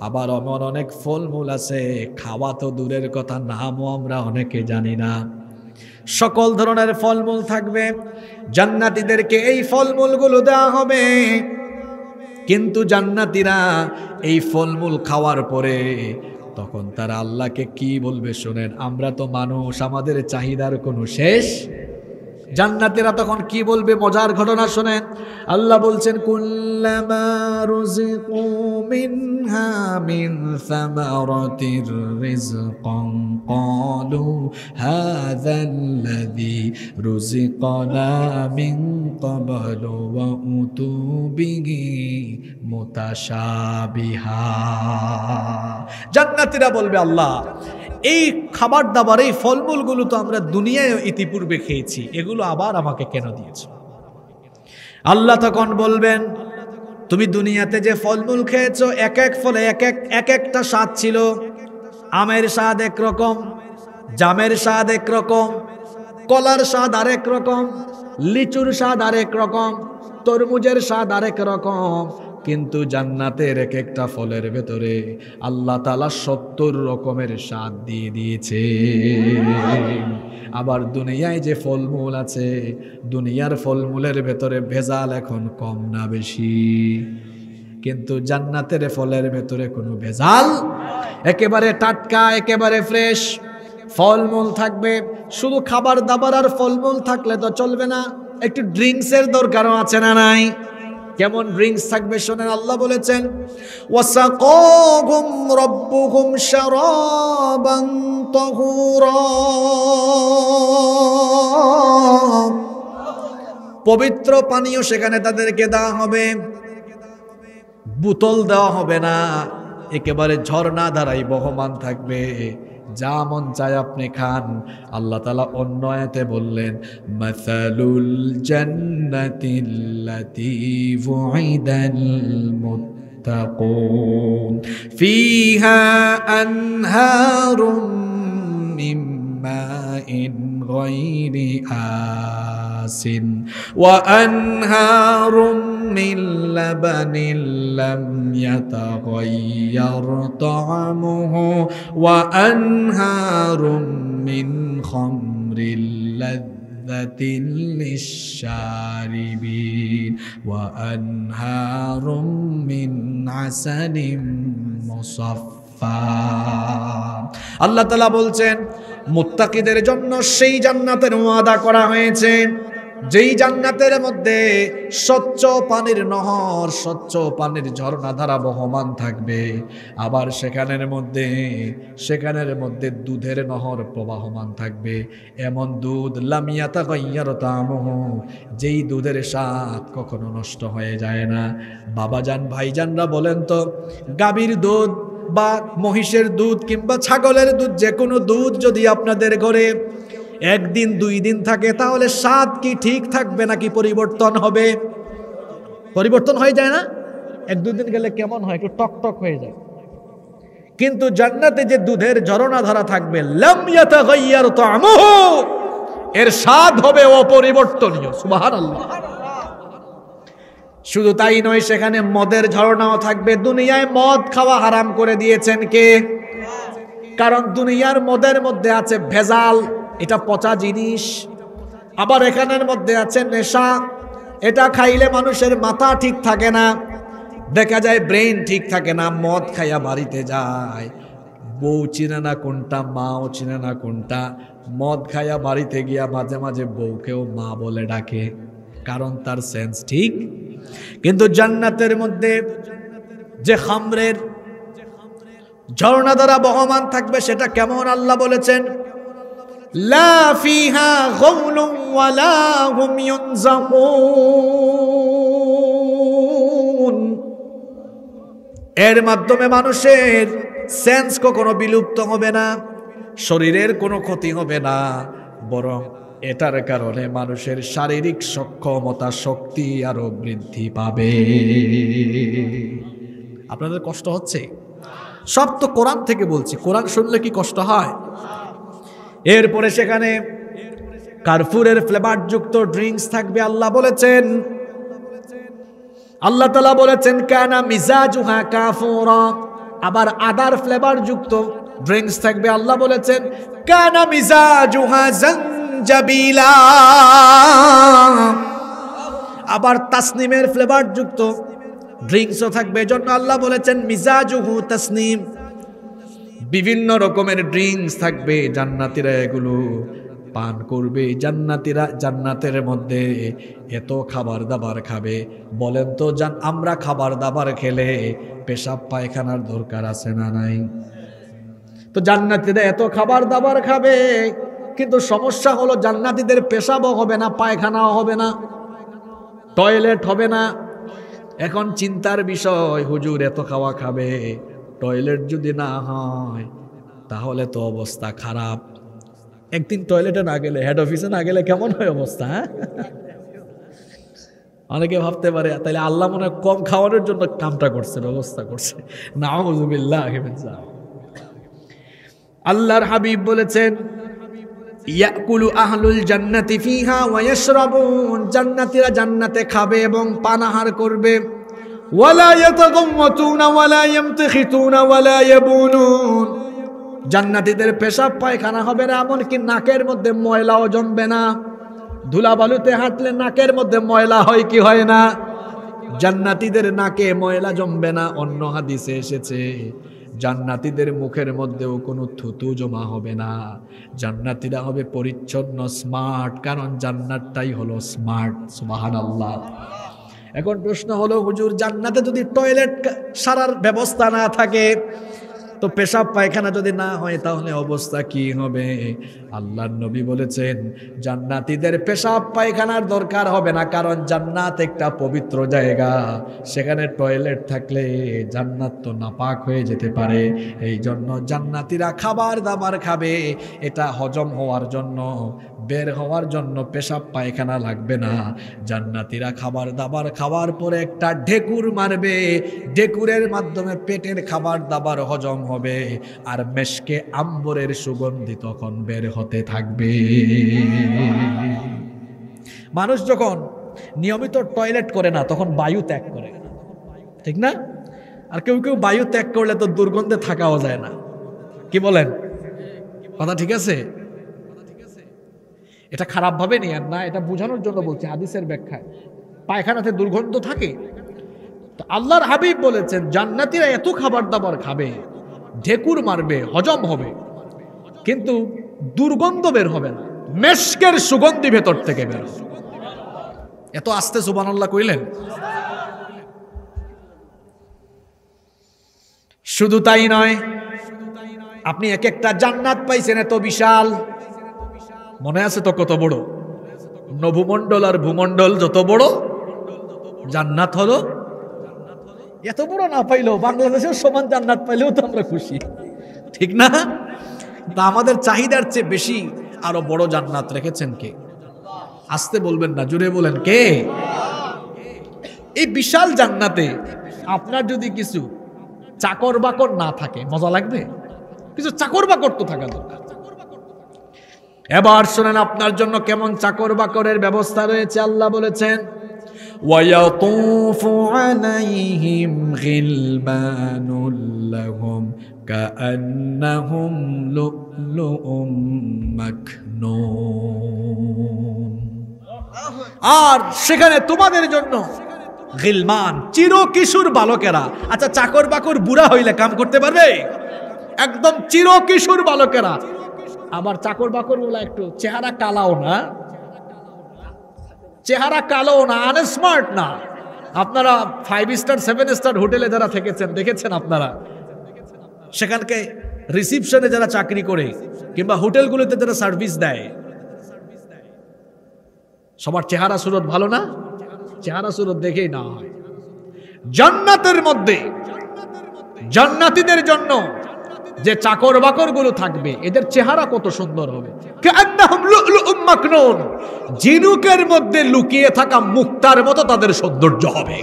আবার এমন অনেক ফলমূল আছে খাওয়া তো দূরের কথা, নামও আমরা অনেকে জানি না। সকল ধরনের ফলমূল থাকবে, জান্নাতীদেরকে এই ফলমূলগুলো দেওয়া হবে। কিন্তু জান্নাতীরা এই ফলমূল খাওয়ার পরে তখন তারা আল্লাহকে কি বলবে শোনেন। আমরা তো মানুষ, আমাদের চাহিদার কোনো শেষ। জান্নাতীরা তখন কি বলবে, মজার ঘটনা শোনেন। আল্লাহ বলছেন কুল্লামা রুজিকু মিনহা মিন সামারাতির রিজকান ক্বালু হাযাল্লাযী রুজিকনা মিন ক্বাবলু ওয়া উতু বিহি মুতাশাবিহা। জান্নাতীরা বলবে আল্লাহ এই খাবার দাবার, এই ফলমূলগুলো তো আমরা দুনিয়ায় ইতিপূর্বে খেয়েছি, এগুলো আবার আমাকে কেন দিয়েছো? আল্লাহ তখন বলবেন তুমি দুনিয়াতে যে ফলমূল খেয়েছো, এক এক ফলে এক একটা স্বাদ ছিল। আমের স্বাদ একরকম, জামের স্বাদ একরকম, কলার স্বাদ আরেক রকম, লিচুর স্বাদ আরেক রকম, তরমুজের স্বাদ আরেক রকম। কিন্তু জান্নাতের এক একটা ফলের ভেতরে আল্লাহ তাআলা 70 রকমের স্বাদ দিয়ে দিয়েছে। আবার দুনিয়ায় যে ফলমূল আছে, দুনিয়ার ফলমূলের ভেতরে ভেজাল এখন কম না বেশি, কিন্তু জান্নাতের ফলের ভেতরে কোনো ভেজাল, একেবারে টাটকা, একেবারে ফ্রেশ ফলমূল থাকবে। শুধু খাবার দাবার আর ফলমূল থাকলে তো চলবে না, একটু ড্রিঙ্কসের দরকারও আছে না নাই? কেমন ড্রিঙ্কস থাকবে শোনেন। আল্লাহ বলেছেন ওয়াসাকাহুম রাব্বুহুম শারাবান তাহুরা, পবিত্র পানীয় সেখানে তাদেরকে দেওয়া হবে। বোতল দেওয়া হবে না, একেবারে ঝর্ণা ধারাই বহমান থাকবে, যা মন চায় আপনি খান। আল্লাহ তাআলা অন্য আয়াতে বললেন মাসালুল জান্নাতিল্লাতী ওয়িদাল মুত্তাকুন ফিহা আনহারুম মিন মাইন গায়রি আসিন ওয়া আনহারুম মিন লাবানিন লাম ইয়াতাগায়্যার তা'আমুহু ওয়া আনহারুম মিন খামরিল লাযযাতিন লিশ-শারিবিন ওয়া আনহারুম মিন আসালিম মুসাফফা। আল্লাহ তাআলা বলছেন মুত্তাকিদের জন্য সেই জান্নাতের ওয়াদা করা হয়েছে যেই জান্নাতের মধ্যে স্বচ্ছ পানির নহর, স্বচ্ছ পানির ঝর্ণা ধারা বহমান থাকবে, আবার সেখানের মধ্যে দুধের নহর প্রবাহমান থাকবে। এমন দুধ লাম ইয়াতাগায়্যারু তা'মুহু, যেই দুধের স্বাদ কখনো নষ্ট হয়ে যায় না। বাবাজান ভাইজানরা বলেন তো, গাভীর দুধ বা মহিষের দুধ কিংবা ছাগলের দুধ, যে কোনো দুধ যদি আপনাদের ঘরে একদিন 2 দিন থাকে, তাহলে স্বাদ কি ঠিক থাকবে নাকি পরিবর্তন হবে? পরিবর্তন হয়ে যায় না? 1-2 দিন গেলে কেমন হয়, একটু টক টক হয়ে যায়। কিন্তু জান্নাতে যে দুধের ঝরনা ধারা থাকবে, লাম ইয়াতাগায়্যার তা'মুহু, এর স্বাদ হবে অপরিবর্তনীয়। সুবহানাল্লাহ। শুধু তাই নয়, সেখানে মদের ঝরনাও থাকবে। দুনিয়ায় মদ খাওয়া হারাম করে দিয়েছেন কে? কারণ দুনিয়ার মদের মধ্যে আছে ভেজাল, এটা পচা জিনিস। আবার এখানের মধ্যে আছে নেশা, এটা খাইলে মানুষের মাথা ঠিক থাকে না, দেখা যায় ব্রেন ঠিক থাকে না। মদ খাইয়া বাড়িতে যায়, বউ চিনে না কোনটা, মাও চিনে না কোনটা। মদ খাইয়া বাড়িতে গিয়া মাঝে মাঝে বউকেও মা বলে ডাকে, কারণ তার সেন্স ঠিক। কিন্তু জান্নাতের মধ্যে যে খামরের ঝর্ণা দ্বারা বহমান থাকবে, সেটা কেমন আল্লাহ বলেছেন, লা ফিহা গাওলুন ওয়ালা হুম ইউনজাকুন। এর মাধ্যমে মানুষের সেন্স কখনো বিলুপ্ত হবে না, শরীরের কোনো ক্ষতি হবে না, বরং এটার কারণে মানুষের শারীরিক সক্ষমতা, শক্তি আরো বৃদ্ধি পাবে। আপনাদের কষ্ট হচ্ছে? সব তো কোরআন থেকে বলছি, কোরআন শুনলে কি কষ্ট হয়? এরপরে সেখানে কার্ফুরের ফ্লেভার যুক্ত ড্রিঙ্কস থাকবে। আল্লাহ বলেছেন, আল্লাহ তাআলা বলেছেন কানা মিজাজুহা কাফুরা। আবার আদার ফ্লেভার যুক্ত ড্রিঙ্কস থাকবে। আল্লাহ বলেছেন কানা মিজাজুহা জানজাবিলা। আবার তাসনিমের ফ্লেভার যুক্ত ড্রিঙ্কসও থাকবে, এজন্য আল্লাহ বলেছেন মিজাজুহু তাসনিম। বিভিন্ন রকমের ড্রিঙ্কস থাকবে, জান্নাতীরা এগুলো পান করবে। জান্নাতীরা জান্নাতের মধ্যে এত খাবার দাবার খাবে, বলেন তো আমরা খাবার দাবার খেলে পেশাব পায়খানার দরকার আছে না নাই? তো জান্নাতীরা এত খাবার দাবার খাবে, কিন্তু সমস্যা হলো জান্নাতীদের পেশাবও হবে না, পায়খানাও হবে না, টয়লেট হবে না। এখন চিন্তার বিষয়, হুজুর এত খাওয়া খাবে, টয়লেট যদি না হয় তাহলে তো অবস্থা খারাপ। একদিন টয়লেটে না গেলে, হেড অফিসে না গেলে কেমন হয় অবস্থা? হ্যাঁ, অনেকে ভাবতে পারে তাহলে আল্লাহ মনে হয় কম খাওয়ানোর জন্য কামটা করছে, ব্যবস্থা করছে। নাউযুবিল্লাহ। আল্লাহর হাবিব বলেছেন ইয়াকুলু আহলুল জান্নাতি ফিহা ওয়া ইয়াশরাবুন। জান্নাতীরা জান্নাতে খাবে এবং পানাহার করবে। ওয়ালা ইয়াতাগাম্মাতুনা ওয়ালা ইয়ামতাখিতুনা ওয়ালা ইয়াবুনুন। জান্নাতীদের পেশাব পায়খানা হবে না, এমনকি নাকের মধ্যে ময়লাও জমবে না। ধুলাবালুতে হাঁটলে নাকের মধ্যে ময়লা হয় কি হয় না? জান্নাতীদের নাকে ময়লা জমবে না। অন্য হাদিসে এসেছে জান্নাতীদের মুখের মধ্যেও কোনো থুতু জমা হবে না। জান্নাতীরা হবে পরিচ্ছন্ন, স্মার্ট, কারণ জান্নাতটাই হলো স্মার্ট। সুবহানাল্লাহ। এখন প্রশ্ন হলো, হুজুর জান্নাতে যদি টয়লেট সারার ব্যবস্থা না থাকে, তো পেশাব পায়খানা যদি না হয়, তাহলে অবস্থা কি হবে? আল্লাহর নবী বলেছেন জান্নাতীদের পেশাব পায়খানার দরকার হবে না, কারণ জান্নাত একটা পবিত্র জায়গা। সেখানে টয়লেট থাকলে জান্নাত তো নাপাক হয়ে যেতে পারে। এই জন্য জান্নাতীরা খাবার দাবার খাবে, এটা হজম হওয়ার জন্য, বের হওয়ার জন্য পেশাব পায়খানা লাগবে না। জান্নাতীরা খাবার দাবার খাওয়ার পরে একটা ঢেকুর মারবে, ঢেকুরের মাধ্যমে পেটের খাবার দাবার হজম হবে, আর মেশকে আম্বরের সুগন্ধি তখন বের হতে থাকবে। মানুষ যখন নিয়মিত টয়লেট করে না, তখন বায়ু ত্যাগ করে, ঠিক না? আর কেউ কেউ বায়ু ত্যাগ করলে তো দুর্গন্ধে থাকাও যায় না। কি বলেন? কথা ঠিক আছে? এটা খারাপ ভাবে নিয়েন না, এটা বোঝানোর জন্য বলছি, হাদিসের ব্যাখ্যায়। পায়খানাতে দুর্গন্ধ থাকে, তো আল্লাহর হাবিব বলেছেন জান্নাতীরা এত খাবার দাবার খাবে, ঢেকুর মারবে, হজম হবে, কিন্তু দুর্গন্ধ বের হবে না, মেশকের সুগন্ধি ভেতর থেকে বের হবে। এত আস্তে সুবহানাল্লাহ কইলেন? শুধু তাই নয়, আপনি এক একটা জান্নাত পাইছেন এত বিশাল, মনে আছে তো কত বড় নভুমণ্ডল আর ভূমণ্ডল যত বড়, জান্নাত হলো এত বড়। না পাইলেও বাংলাদেশের সমান জান্নাত পাইলেও তো আমরা খুশি, ঠিক না? তা আমাদের চাহিদার চেয়ে বেশি আরো বড় জান্নাত রেখেছেন কে? আস্তে বলবেন না, জুড়ে বলেন কে? এই বিশাল জান্নাতে আপনার যদি কিছু চাকর বাকর না থাকে মজা লাগবে? কিছু চাকর বাকর তো থাকা দরকার। এবার শুনেন আপনার জন্য কেমন চাকর বাকরের ব্যবস্থা রয়েছে। আল্লাহ বলেছেন, ওয়ায়াতুফু আলাইহিম গিলমানুল লাহুম কাআন্নাহুম লুলুউম মাকনুন। আর সেখানে তোমাদের জন্য গিলমান, চির কিশোর বালকেরা। আচ্ছা, চাকর বাকর বুড়া হইলে কাম করতে পারবে? একদম চির কিশোর বালকেরা। আবার চাকর বাকর গুলা একটু চেহারা কালাও না, চেহারা কালো না, আনস্মার্ট না। আপনারা 5 স্টার 7 স্টার হোটেলে যারা থেকেছেন দেখেছেন, আপনারা সেখানকে রিসিপশনে যারা চাকরি করে কিংবা হোটেলগুলোতে যারা সার্ভিস দেয়, সবার চেহারা সুরত ভালো না? চেহারা সুরত দেখেই না হয়। জান্নাতের মধ্যে জান্নাতীদের জন্য যে চাকর বাকর গুলো থাকবে, এদের চেহারা কত সুন্দর হবে। কাআন্নাহুম লুলুউম মাকনুন, ঝিনুকের মধ্যে লুকিয়ে থাকা মুক্তার মতো তাদের সৌন্দর্য হবে।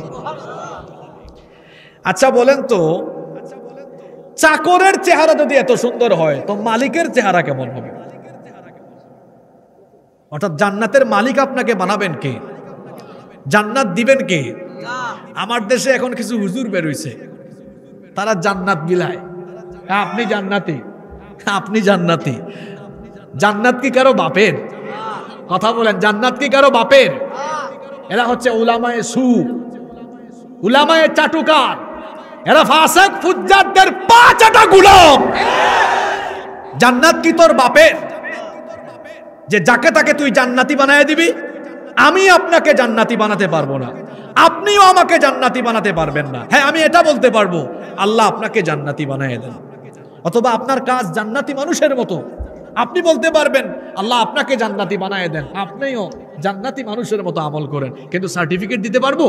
আচ্ছা বলেন তো, চাকরের চেহারা যদি এত সুন্দর হয় তো মালিকের চেহারা কেমন হবে? অর্থাৎ জান্নাতের মালিক আপনাকে বানাবেন কে? জান্নাত দিবেন কে? আমার দেশে এখন কিছু হুজুর বের হইছে, তারা জান্নাত বিলায়। আপনি জান্নাতি, আপনি জান্নাতি। জান্নাত কি কারো বাপের? কথা বলেন, জান্নাত কি কারো বাপের? এরা হচ্ছে উলামায়ে সু, উলামায়ে চাটুকার। এরা ফাসিক ফুজ্জারদের পা চাটা গোলাম। জান্নাত কি তোর বাপের যে যাকে তাকে তুই জান্নাতি বানায় দিবি? আমি আপনাকে জান্নাতি বানাতে পারবো না, আপনিও আমাকে জান্নাতি বানাতে পারবেন না। হ্যাঁ, আমি এটা বলতে পারবো, আল্লাহ আপনাকে জান্নাতি বানায় দেন। অথবা আপনার কাজ জান্নাতি মানুষের মতো, আপনি বলতে পারবেন আল্লাহ আপনাকে জান্নাতি বানায় দেন, আপনিও জান্নাতি মানুষের মতো আমল করেন। কিন্তু সার্টিফিকেট দিতে পারবো?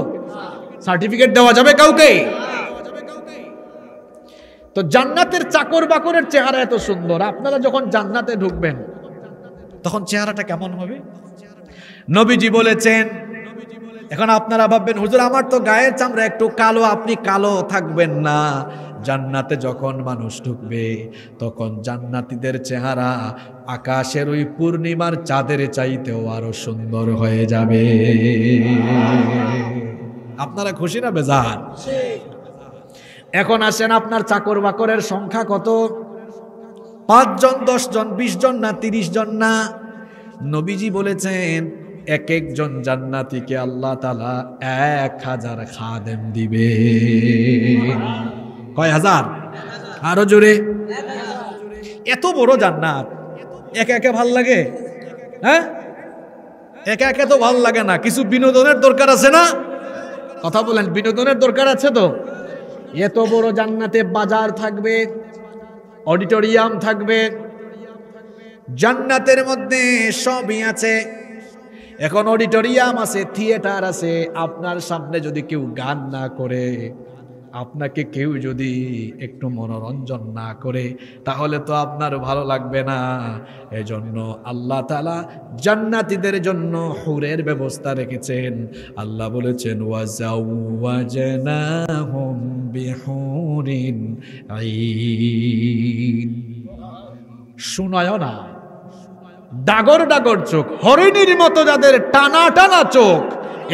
সার্টিফিকেট দেওয়া যাবে কাউকে? তো জান্নাতের চাকর বাকরের চেহারা এত সুন্দর, আপনারা যখন জান্নাতে ঢুকবেন তখন চেহারাটা কেমন হবে? নবীজি বলেছেন। এখন আপনারা ভাববেন, হুজুর আমার তো গায়ের চামড়া একটু কালো, আপনি কালো থাকবেন না। জান্নাতে যখন মানুষ ঢুকবে তখন জান্নাতীদের চেহারা আকাশের ওই পূর্ণিমার চাঁদের চাইতেও আরো সুন্দর হয়ে যাবে। আপনারা খুশি না বেজার? এখন আসেন, আপনার চাকর বাকরের সংখ্যা কত? 5 জন, 10 জন, 20 জন না 30 জন না? নবীজি বলেছেন এক একজন জান্নাতীকে আল্লাহ তাআলা 1000 খাদেম দিবে। কয় হাজার? আরো জোরে। এত বড় জান্নাত একা একা ভাল লাগে? হ্যাঁ, একা একা তো ভাল লাগে না, কিছু বিনোদনের দরকার আছে না? কথা বলেন, বিনোদনের দরকার আছে তো? এত বড় জান্নাতে বাজার থাকবে, অডিটোরিয়াম থাকবে, জান্নাতের মধ্যে সবই আছে। এখন অডিটোরিয়াম আছে, থিয়েটার আছে। আপনার সামনে যদি কেউ গান না করে, আপনাকে কেউ যদি একটু মনোরঞ্জন না করে, তাহলে তো আপনার ভালো লাগবে না। এজন্য আল্লাহ তাআলা জান্নাতীদের জন্য হুরের ব্যবস্থা রেখেছেন। আল্লাহ বলেছেন, ওয়াজাওয়াজনাহুম বিহুরিন আইন। শুনায় না, ডাগর ডাগর চোখ, হরিণীর মতো যাদের টানা টানা চোখ,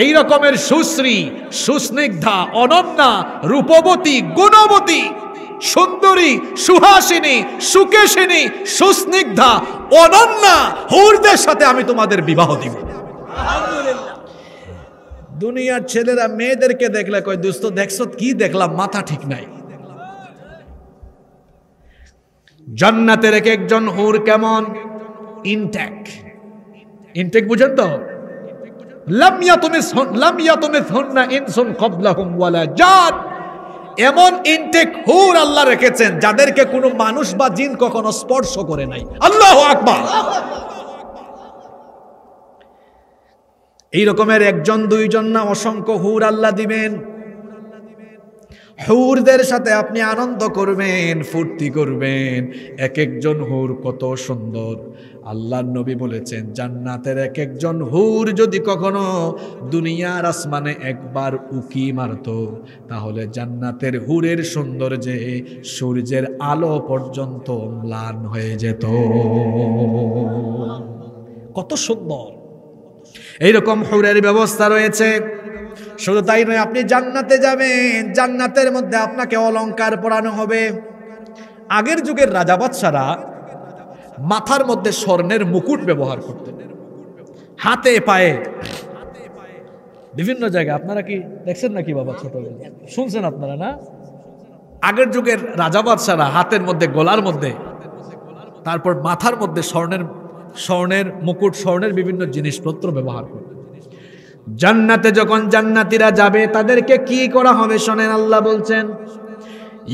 এই রকমের সুশ্রী, সুস্নিগ্ধা, অনন্যা, রূপবতী, গুণবতী, সুন্দরী, সুহাসিনী, সুকেশিনী, সুস্নিগ্ধা, অনন্যা হুরদের সাথে আমি তোমাদের বিবাহ দিব। দুনিয়ার ছেলেরা মেয়েদেরকে দেখলে কয়, দোস্ত দেখছো কি দেখলাম, মাথা ঠিক নাই। জান্নাতের এক একজন হুর কেমন? ইনটেক। ইনটেক বুঝেন তো? লাম ইয়াতুমিসহুন্না ইনসুন ক্বাবলাহুম ওয়ালা জান। এমন ইনটেক হুর আল্লাহ রেখেছেন যাদেরকে কোনো মানুষ বা জিন কখনো স্পর্শ করে নাই। আল্লাহু আকবার। এই রকমের একজন দুইজন না, অসংখ্য হুর আল্লাহ দিবেন। হুরদের সাথে আপনি আনন্দ করবেন, ফুর্তি করবেন। এক একজন হুর কত সুন্দর। আল্লাহর নবী বলেছেন, জান্নাতের এক একজন হুর যদি কখনো দুনিয়ার আসমানে একবার উকি মারত, তাহলে জান্নাতের হুরের সৌন্দর্যে সূর্যের আলো পর্যন্ত ম্লান হয়ে যেত। কত সুন্দর! এইরকম হুরের ব্যবস্থা রয়েছে। শুধু তাই নয়, আপনি জান্নাতে যাবেন, জান্নাতের মধ্যে আপনাকে অলংকার পরানো হবে। আগের যুগের রাজা বাদশারা মাথার মধ্যে স্বর্ণের মুকুট ব্যবহার করতেন, হাতে পায়ে বিভিন্ন জায়গায়। আপনারা কি দেখছেন নাকি বাবা? ছোটবেলা শুনছেন আপনারা না? আগের যুগের রাজা বাদশারা হাতের মধ্যে, গলার মধ্যে, তারপর মাথার মধ্যে স্বর্ণের মুকুট, স্বর্ণের বিভিন্ন জিনিসপত্র ব্যবহার করতেন। জান্নাতে যখন জান্নাতীরা যাবে, তাদেরকে কি করা হবে শোনেন। আল্লাহ বলছেন,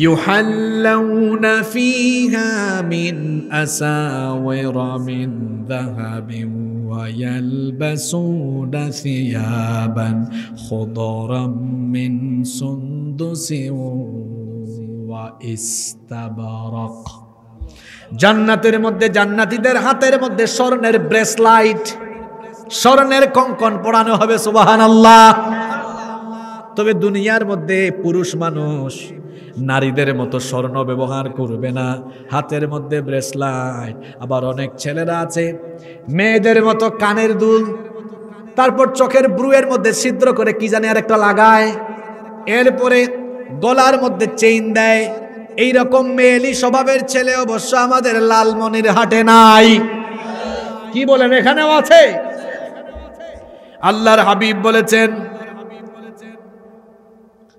ইউহাল্লাউনা ফিহা মিন আসাওয়িরা মিন যাহাবিন ওয়া ইয়ালবাসুনা সিয়াবান খুদরাম মিন সুনদুসিন ওয়া ইস্তাবরাক। জান্নাতের মধ্যে জান্নাতীদের হাতের মধ্যে স্বর্ণের ব্রেসলাইট, স্বর্ণের কঙ্কন পরানো হবে। সুবহানাল্লাহ। তবে দুনিয়ার মধ্যে পুরুষ মানুষ নারীদের মতো স্বর্ণ ব্যবহার করবে না, হাতের মধ্যে ব্রেসলাইট। আবার অনেক ছেলেরা আছে মেয়েদের মতো কানের দুল, তারপর চোখের ব্রুয়ের মধ্যে ছিদ্র করে কি জানি আর একটা লাগায়, এরপরে গলার মধ্যে চেইন দেয়। এইরকম মেয়েলি স্বভাবের ছেলে অবশ্য আমাদের লালমনিরহাটে নাই। কি বলেন, এখানেও আছে? আল্লাহর হাবিব বলেছেন,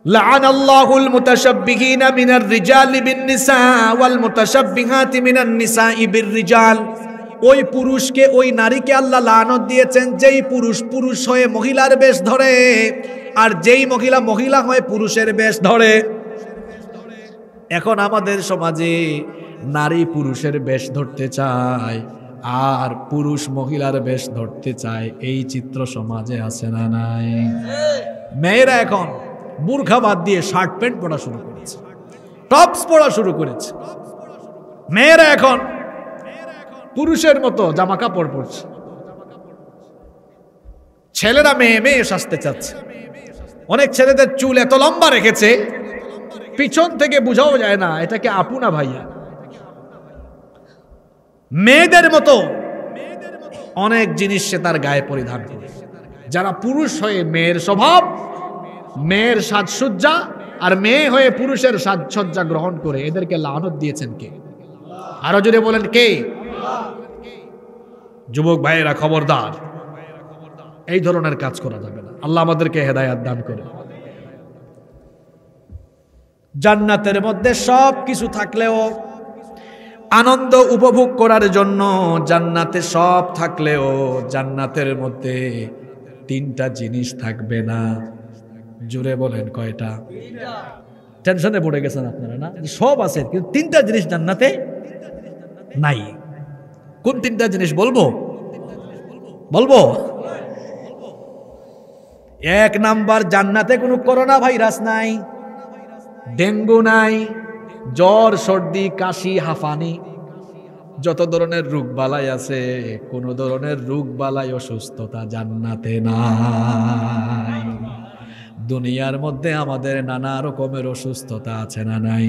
লাআনাল্লাহুল মুতাশাব্বিহিনা মিনার রিজালি বিন নিসা ওয়াল মুতাশাব্বিহাতি মিনান নিসাই বির রিজাল। ওই পুরুষকে, ওই নারীকে আল্লাহ লানত দিয়েছেন যেই পুরুষ হয়ে মহিলার বেশ ধরে, আর যেই মহিলা হয়ে পুরুষের বেশ ধরে। এখন আমাদের সমাজে নারী পুরুষের বেশ ধরতে চায়, আর পুরুষ মহিলার বেশ ধরতে চায়। এই চিত্র সমাজে আছে না নাই? মেয়েরা এখন বুরখা বাদ দিয়ে শার্ট প্যান্ট পরা শুরু করেছে, টপস পরা শুরু করেছে। মেয়েরা এখন পুরুষের মতো জামা কাপড় পরছে। ছেলেরা মেয়ে সাজতে চাচ্ছে। অনেক ছেলেদের চুল এত লম্বা রেখেছে, পিছন থেকে বোঝাও যায় না এটাকে আপু না ভাইয়া। মেয়েদের মতো অনেক জিনিস সে তার গায়ে পরিধান করে। যারা পুরুষ হয়ে মেয়ের স্বভাব, মেয়ের সাজসজ্জা, আর মেয়ে হয়ে পুরুষের সাজসজ্জা গ্রহণ করে, এদেরকে লানত দিয়েছেন কে? আরো জোরে বলেন কে? যুবক ভাইয়েরা খবরদার, এই ধরনের কাজ করা যাবে না। আল্লাহ আমাদেরকে হেদায়েত দান করে। জান্নাতের মধ্যে সব কিছু থাকলেও, আনন্দ উপভোগ করার জন্য জান্নাতে সব থাকলেও, জান্নাতের মধ্যে তিনটা জিনিস থাকবে না। জোরে বলেন কয়টা? টেনশনে পড়ে গেছেন আপনারা না? সব আছে কিন্তু তিনটা জিনিস জান্নাতে নাই। কোন তিনটা জিনিস বলবো? এক নাম্বার, জান্নাতে কোনো করোনা ভাইরাস নাই, ডেঙ্গু নাই, জ্বর, সর্দি, কাশি, হাঁফানি, যত ধরনের রোগ বালাই আছে, কোন ধরনের রোগ বালাই, অসুস্থতা জান্নাতে নাই। দুনিয়ার মধ্যে আমাদের নানা রকমের অসুস্থতা আছে না নাই?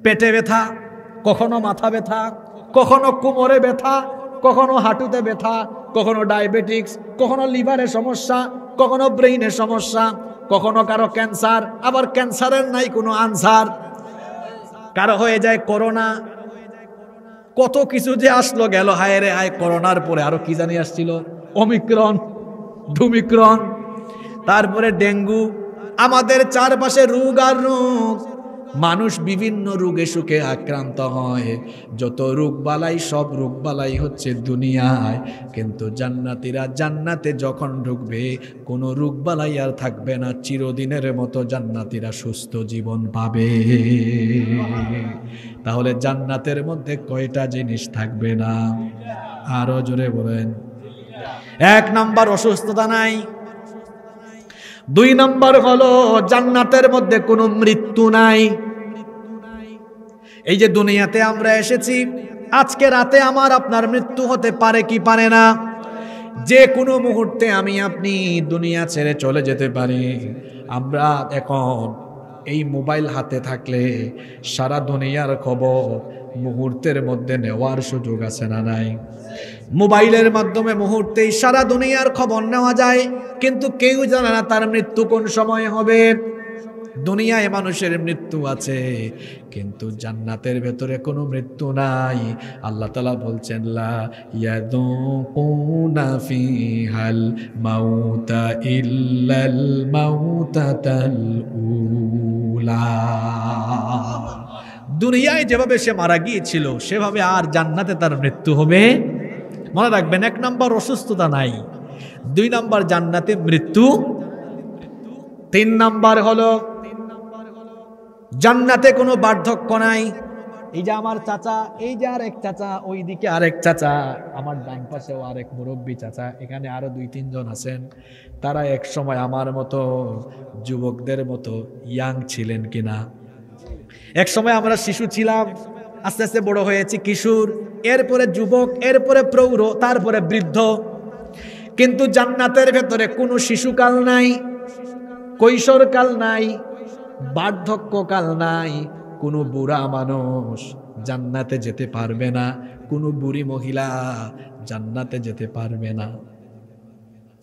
পেটে ব্যথা, কখনো মাথা ব্যথা, কখনো কোমরে ব্যথা, কখনো হাঁটুতে ব্যথা, কখনো ডায়াবেটিক্স, কখনো লিভারের সমস্যা, কখনো ব্রেইনের সমস্যা, কখনো কারো ক্যান্সার, আবার ক্যান্সারের নাই কোনো আনসার। কারো হয়ে যায় করোনা। কত কিছু যে আসলো গেল, হায় রে হায়। করোনার পরে আরো কি জানি আসছিল, ওমিক্রন, ডুমিক্রন, তারপরে ডেঙ্গু। আমাদের চারপাশে রোগ আর রোগ। মানুষ বিভিন্ন রোগে সুখে আক্রান্ত হয়, যত রোগবালাই সব রোগবালাই হচ্ছে দুনিয়ায়, কিন্তু জান্নাতীরা জান্নাতে যখন ঢুকবে কোনো রোগবালাই আর থাকবে না, চিরদিনের মতো জান্নাতীরা সুস্থ জীবন পাবে। তাহলে জান্নাতের মধ্যে কয়টা জিনিস থাকবে না? আরো জোরে বলেন। 1 নাম্বার অসুস্থতা নাই। 2 নাম্বার হলো জান্নাতের মধ্যে কোনো মৃত্যু নাই। এই যে দুনিয়াতে আমরা এসেছি, আজকে রাতে আমার আপনার মৃত্যু হতে পারে কি পারে না? যে কোনো মুহূর্তে আমি আপনি দুনিয়া ছেড়ে চলে যেতে পারি। আমরা এখন এই মোবাইল হাতে থাকলে সারা দুনিয়ার খবর মুহূর্তের মধ্যে নেওয়ার সুযোগ আছে না নাই? মোবাইলের মাধ্যমে মুহূর্তেই সারা দুনিয়ার খবর নেওয়া যায়, কিন্তু কেউ জানে না তার মৃত্যু কোন সময় হবে। দুনিয়ায় মানুষের মৃত্যু আছে, কিন্তু জান্নাতের ভেতরে কোনো মৃত্যু নাই। আল্লাহ তাআলা বলছেন লা ইয়াযুকুনা ফিহাল মাউতা ইল্লাল মাউতাতাল উলা। দুনিয়ায় যেভাবে সে মারা গিয়েছিল সেভাবে আর জান্নাতে তার মৃত্যু হবে। মনে রাখবেন, 1 নাম্বার অসুস্থতা নাই, 2 নাম্বার জান্নাতে মৃত্যু, 3 নাম্বার হলো জান্নাতে কোনো বার্ধক্য নাই। এই যে আমার চাচা, এই যে আরেক চাচা, ওইদিকে আরেক চাচা, আমার ডান পাশেও আরেক মুরব্বী চাচা, এখানে আরো 2-3 জন আছেন। তারা এক সময় আমার মতো যুবকদের মতো ইয়াং ছিলেন কিনা? এক সময় আমরা শিশু ছিলাম, আস্তে আস্তে বড় হয়েছি কিশোর, এরপরে যুবক, এরপরে প্রৌঢ়, তারপরে বৃদ্ধ। কিন্তু জান্নাতের ভেতরে কোনো শিশুকাল নাই, কৈশোরকাল নাই, বার্ধক্যকাল নাই। কোনো বুড়া মানুষ জান্নাতে যেতে পারবে না, কোনো বুড়ি মহিলা জান্নাতে যেতে পারবে না।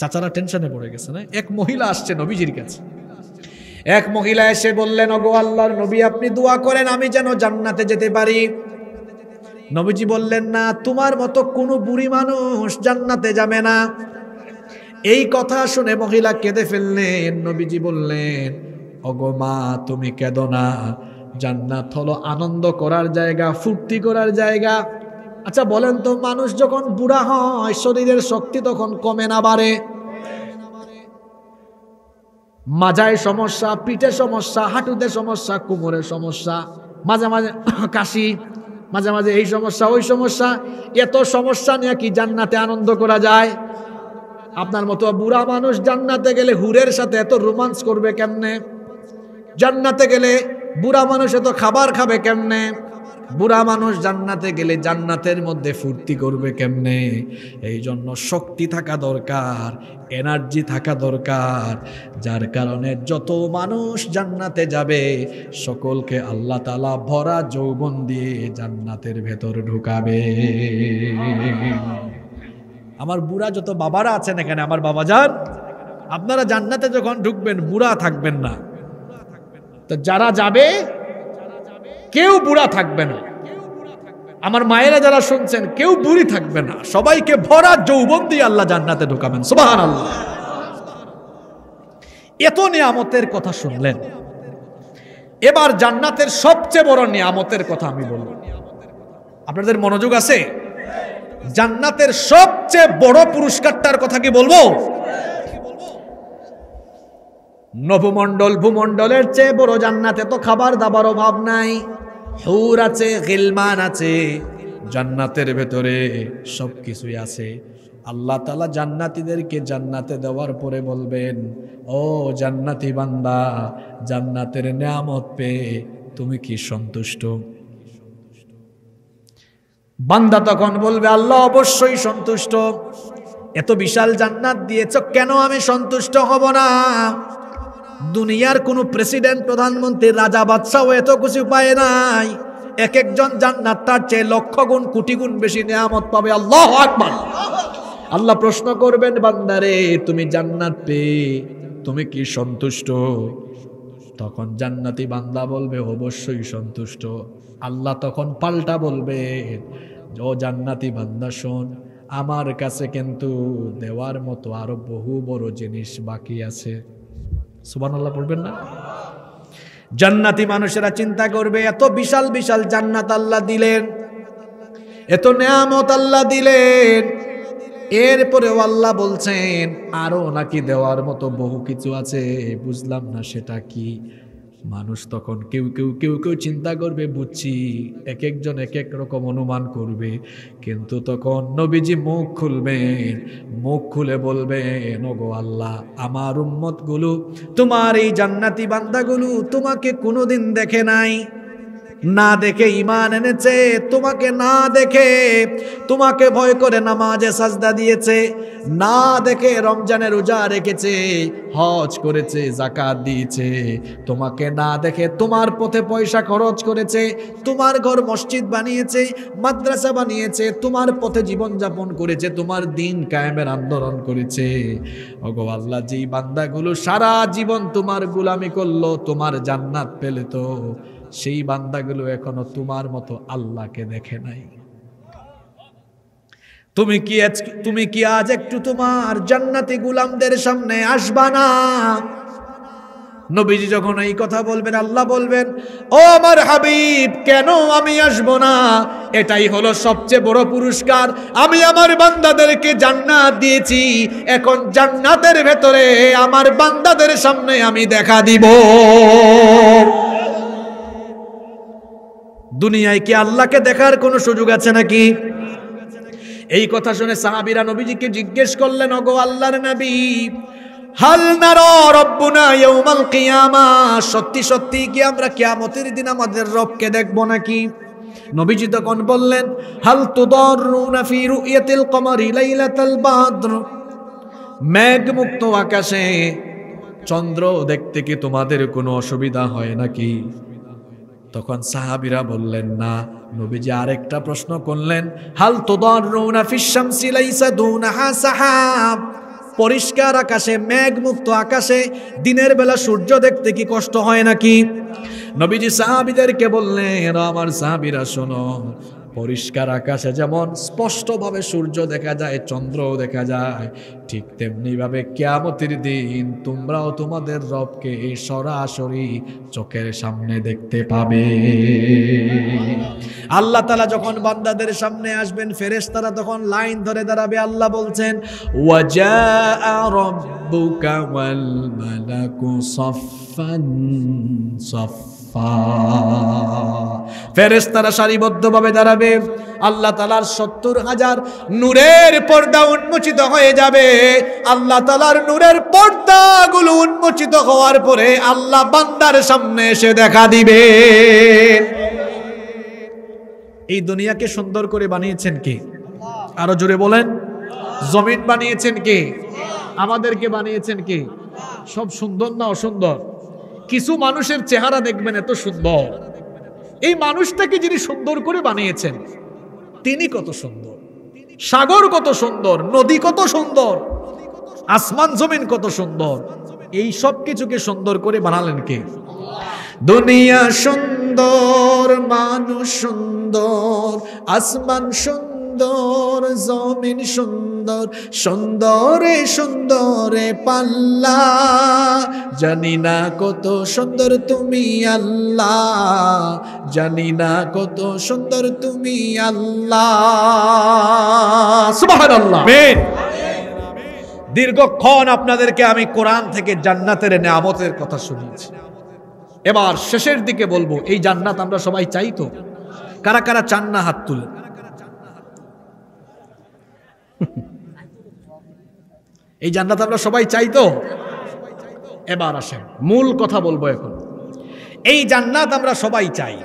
চাচারা টেনশনে পড়ে গেছে না? এক মহিলা আসছে নবীজির কাছে। এক মহিলা এসে বললেন, ওগো আল্লাহর নবী, আপনি দোয়া করেন আমি যেন জান্নাতে যেতে পারি। নবীজি বললেন, না, তোমার মতো কোনো বুড়ি মানুষ জান্নাতে যাবে না। এই কথা শুনে মহিলা কেঁদে ফেললেন। নবীজি বললেন, ওগো মা, তুমি কেঁদো না, জান্নাত হলো আনন্দ করার জায়গা, ফুর্তি করার জায়গা। আচ্ছা বলেন তো, মানুষ যখন বুড়া হয় শরীরের শক্তি তখন কমে না বাড়ে? মাজায় সমস্যা, পিঠে সমস্যা, হাঁটুতে সমস্যা, কোমরে সমস্যা, মাঝে মাঝে কাশি, মাঝে মাঝে এই সমস্যা ওই সমস্যা। এত সমস্যা নিয়ে কি জান্নাতে আনন্দ করা যায়? আপনার মতো বুড়া মানুষ জান্নাতে গেলে হুরের সাথে এত রোমান্স করবে কেমনে? জান্নাতে গেলে বুড়া মানুষ এত খাবার খাবে কেমনে? বুড়া মানুষ জান্নাতে গেলে জান্নাতের মধ্যে ফুর্তি করবে কেমনে? এই জন্য শক্তি থাকা দরকার, এনার্জি থাকা দরকার। যার কারণে যত মানুষ জান্নাতে যাবে সকলকে আল্লাহ তাআলা ভরা যৌবন দিয়ে জান্নাতের ভেতর ঢুকাবে। আমার বুড়া যত বাবারা আছেন এখানে, আমার বাবাজান, আপনারা জান্নাতে যখন ঢুকবেন বুড়া থাকবেন না। তো যারা যাবে কেউ বুড়া থাকবে না। আমার মায়েরা যারা শুনছেন, কেউ বুড়ি থাকবে না, সবাইকে ভরা যৌবন দিয়ে আল্লাহ জান্নাতে ঢুকাবেন। সুবহানাল্লাহ। এত নিয়ামতের কথা শুনলেন, এবার জান্নাতের সবচেয়ে বড় নিয়ামতের কথা আমি বলব। আপনাদের মনোযোগ আছে? জান্নাতের সবচেয়ে বড় পুরস্কারটার কথা কি বলবো? নভমণ্ডল ভূমণ্ডলের চেয়ে বড় জান্নাতে তো খাবার দাবার অভাব নাই, হুর আছে, গিলমান আছে, জান্নাতের ভেতরে সবকিছুই আছে। আল্লাহ তাআলা জান্নাতীদেরকে জান্নাতে দেওয়ার পরে বলবেন, ও জান্নাতি বান্দা, জান্নাতের নিয়ামত পেয়ে তুমি কি সন্তুষ্ট? বান্দা তখন বলবে, আল্লাহ অবশ্যই সন্তুষ্ট। এত বিশাল জান্নাত দিয়েছ, কেন আমি সন্তুষ্ট হব না? দুনিয়ার কোন প্রেসিডেন্ট, প্রধানমন্ত্রী, রাজা, বাদশাহ এত কিছু পায় নাই। এক একজন জান্নাত তার চেয়ে লক্ষ গুণ, কোটি গুণ বেশি নিয়ামত পাবে। আল্লাহু আকবার। আল্লাহ প্রশ্ন করবেন, বান্দারে তুমি জান্নাত পেয়ে তুমি কি সন্তুষ্ট? তখন জান্নাতি বান্দা বলবে, অবশ্যই সন্তুষ্ট। আল্লাহ তখন পাল্টা বলবে, ও জান্নাতি বান্দা শোন, আমার কাছে কিন্তু দেওয়ার মতো আরো বহু বড় জিনিস বাকি আছে। সুবহানাল্লাহ বলবেন না? জান্নাতি মানুষেরা চিন্তা করবে, এত বিশাল বিশাল জান্নাত আল্লাহ দিলেন, এত নেয়ামত আল্লাহ দিলেন, এরপরেও আল্লাহ বলছেন আরো নাকি দেওয়ার মতো বহু কিছু আছে, বুঝলাম না সেটা কি। মানুষ তখন কেউ কেউ কেউ কেউ চিন্তা করবে, বুঝছি, এক একজন এক এক রকম অনুমান করবে, কিন্তু তখন নবীজি মুখ খুলবেন, মুখ খুলে বলবেন, ওগো আল্লাহ, আমার উম্মতগুলো, তোমার এই জান্নাতি বান্দাগুলো তোমাকে কোনোদিন দেখে নাই, না দেখে ঈমান এনেছে, তোমাকে না দেখে তোমাকে ভয় করে নামাজে সাজদা দিয়েছে, না দেখে রমজানে রোজা রেখেছে, হজ করেছে, যাকাত দিয়েছে, তোমাকে না দেখে তোমার পথে পয়সা খরচ করেছে, তোমার ঘর মসজিদ বানিয়েছে, মাদ্রাসা বানিয়েছে, তোমার পথে জীবনযাপন করেছে, তোমার দিন কায়েমের আন্দোলন করেছে। ওগো আল্লাহ, যেই বান্দাগুলো সারা জীবন তোমার গোলামি করলো, তোমার জান্নাত পেলে, তো সেই বান্দাগুলো এখনো তোমার মতো আল্লাহকে দেখে নাই। তুমি কি আজ একটু তোমার জান্নাতি গোলামদের সামনে আসবা না? নবীজি যখন এই কথা বলবেন, আল্লাহ বলবেন, ও আমার হাবিব, কেন আমি আসব না? এটাই হলো সবচেয়ে বড় পুরস্কার। আমি আমার বান্দাদেরকে জান্নাত দিয়েছি, এখন জান্নাতের ভেতরে আমার বান্দাদের সামনে আমি দেখা দিব। দুনিয়ায় কি আল্লাহকে দেখার কোনো সুযোগ আছে নাকি? এই কথা শুনে সাহাবীরা নবীজিকে জিজ্ঞেস করলেন, ওগো আল্লাহর নবী, হাল নারা রাব্বুনা ইয়াউমাল কিয়ামা, সত্যি সত্যি কি আমরা কিয়ামতের দিন আমাদের রবকে দেখব নাকি? নবীজি তখন বললেন, হাল তুদাররুনা ফি রুয়াতিল কমারি লাইলাতাল বাদর, মেঘমুক্ত আকাশে চন্দ্র দেখতে কি তোমাদের কোনো অসুবিধা হয় নাকি? তখন সাহাবীরা বললেন না। নবীজি আরেকটা প্রশ্ন করলেন, হাল তুদাররুনা ফিশ শামসি লাইসা দুনাহা সাহাব, পরিষ্কার আকাশে, মেঘমুক্ত আকাশে দিনের বেলা সূর্য দেখতে কি কষ্ট হয় নাকি? নবীজি সাহাবীদেরকে বললেন, আমার সাহাবীরা শোনো, পরিষ্কার আকাশে যেমন স্পষ্টভাবে সূর্য দেখা যায়, চন্দ্রও দেখা যায়, ঠিক তেমনি ভাবে কিয়ামতের দিন তোমরাও তোমাদের রবকে সরাসরি চোখের সামনে দেখতে পাবে। আল্লাহ তাআলা যখন বান্দাদের সামনে আসবেন, ফেরেশতারা তখন লাইন ধরে দাঁড়াবে। আল্লাহ বলছেন, ওয়াজাআ রাব্বুকা ওয়াল মালাকু সাফফান সাফফা, ফেরেশতারা সারিবদ্ধভাবে দাঁড়াবে। আল্লাহ তাআলার ৭০,০০০ নূরের পর্দা উন্মোচিত হয়ে যাবে। আল্লাহ তাআলার নূরের পর্দাগুলো উন্মোচিত হওয়ার পরে আল্লাহ বান্দার সামনে এসে দেখা দিবে। এই দুনিয়াকে সুন্দর করে বানিয়েছেন কে? আরো জোরে বলেন। জমিন বানিয়েছেন কে? আমাদেরকে বানিয়েছেন কে? সব সুন্দর না অসুন্দর? কিছু মানুষের চেহারা দেখবেন এত সুন্দর, এই মানুষটাকে যিনি সুন্দর করে বানিয়েছেন তিনি কত সুন্দর, সাগর কত সুন্দর, নদী কত সুন্দর, আসমান জমিন কত সুন্দর, এই সব কিছুকে সুন্দর করে বানালেন কে? দুনিয়া সুন্দর, মানুষ সুন্দর, আসমান সুন্দর, জমিন সুন্দর, সুন্দরে সুন্দরে পাল্লা, জানি না কত সুন্দর তুমি আল্লাহ, জানি না কত সুন্দর তুমি আল্লাহ। সুবহানাল্লাহ। আমিন। দীর্ঘক্ষণ আপনাদেরকে আমি কোরআন থেকে জান্নাতের নেয়ামতের কথা শুনিয়েছি। এবার শেষের দিকে বলবো, এই জান্নাত আমরা সবাই চাই তো? কারা কারা চান না হাত তুলে? এই জান্নাত আমরা সবাই চাই তো? এবার আসেন মূল কথা বলবো এখন। এই জান্নাত আমরা সবাই চাই,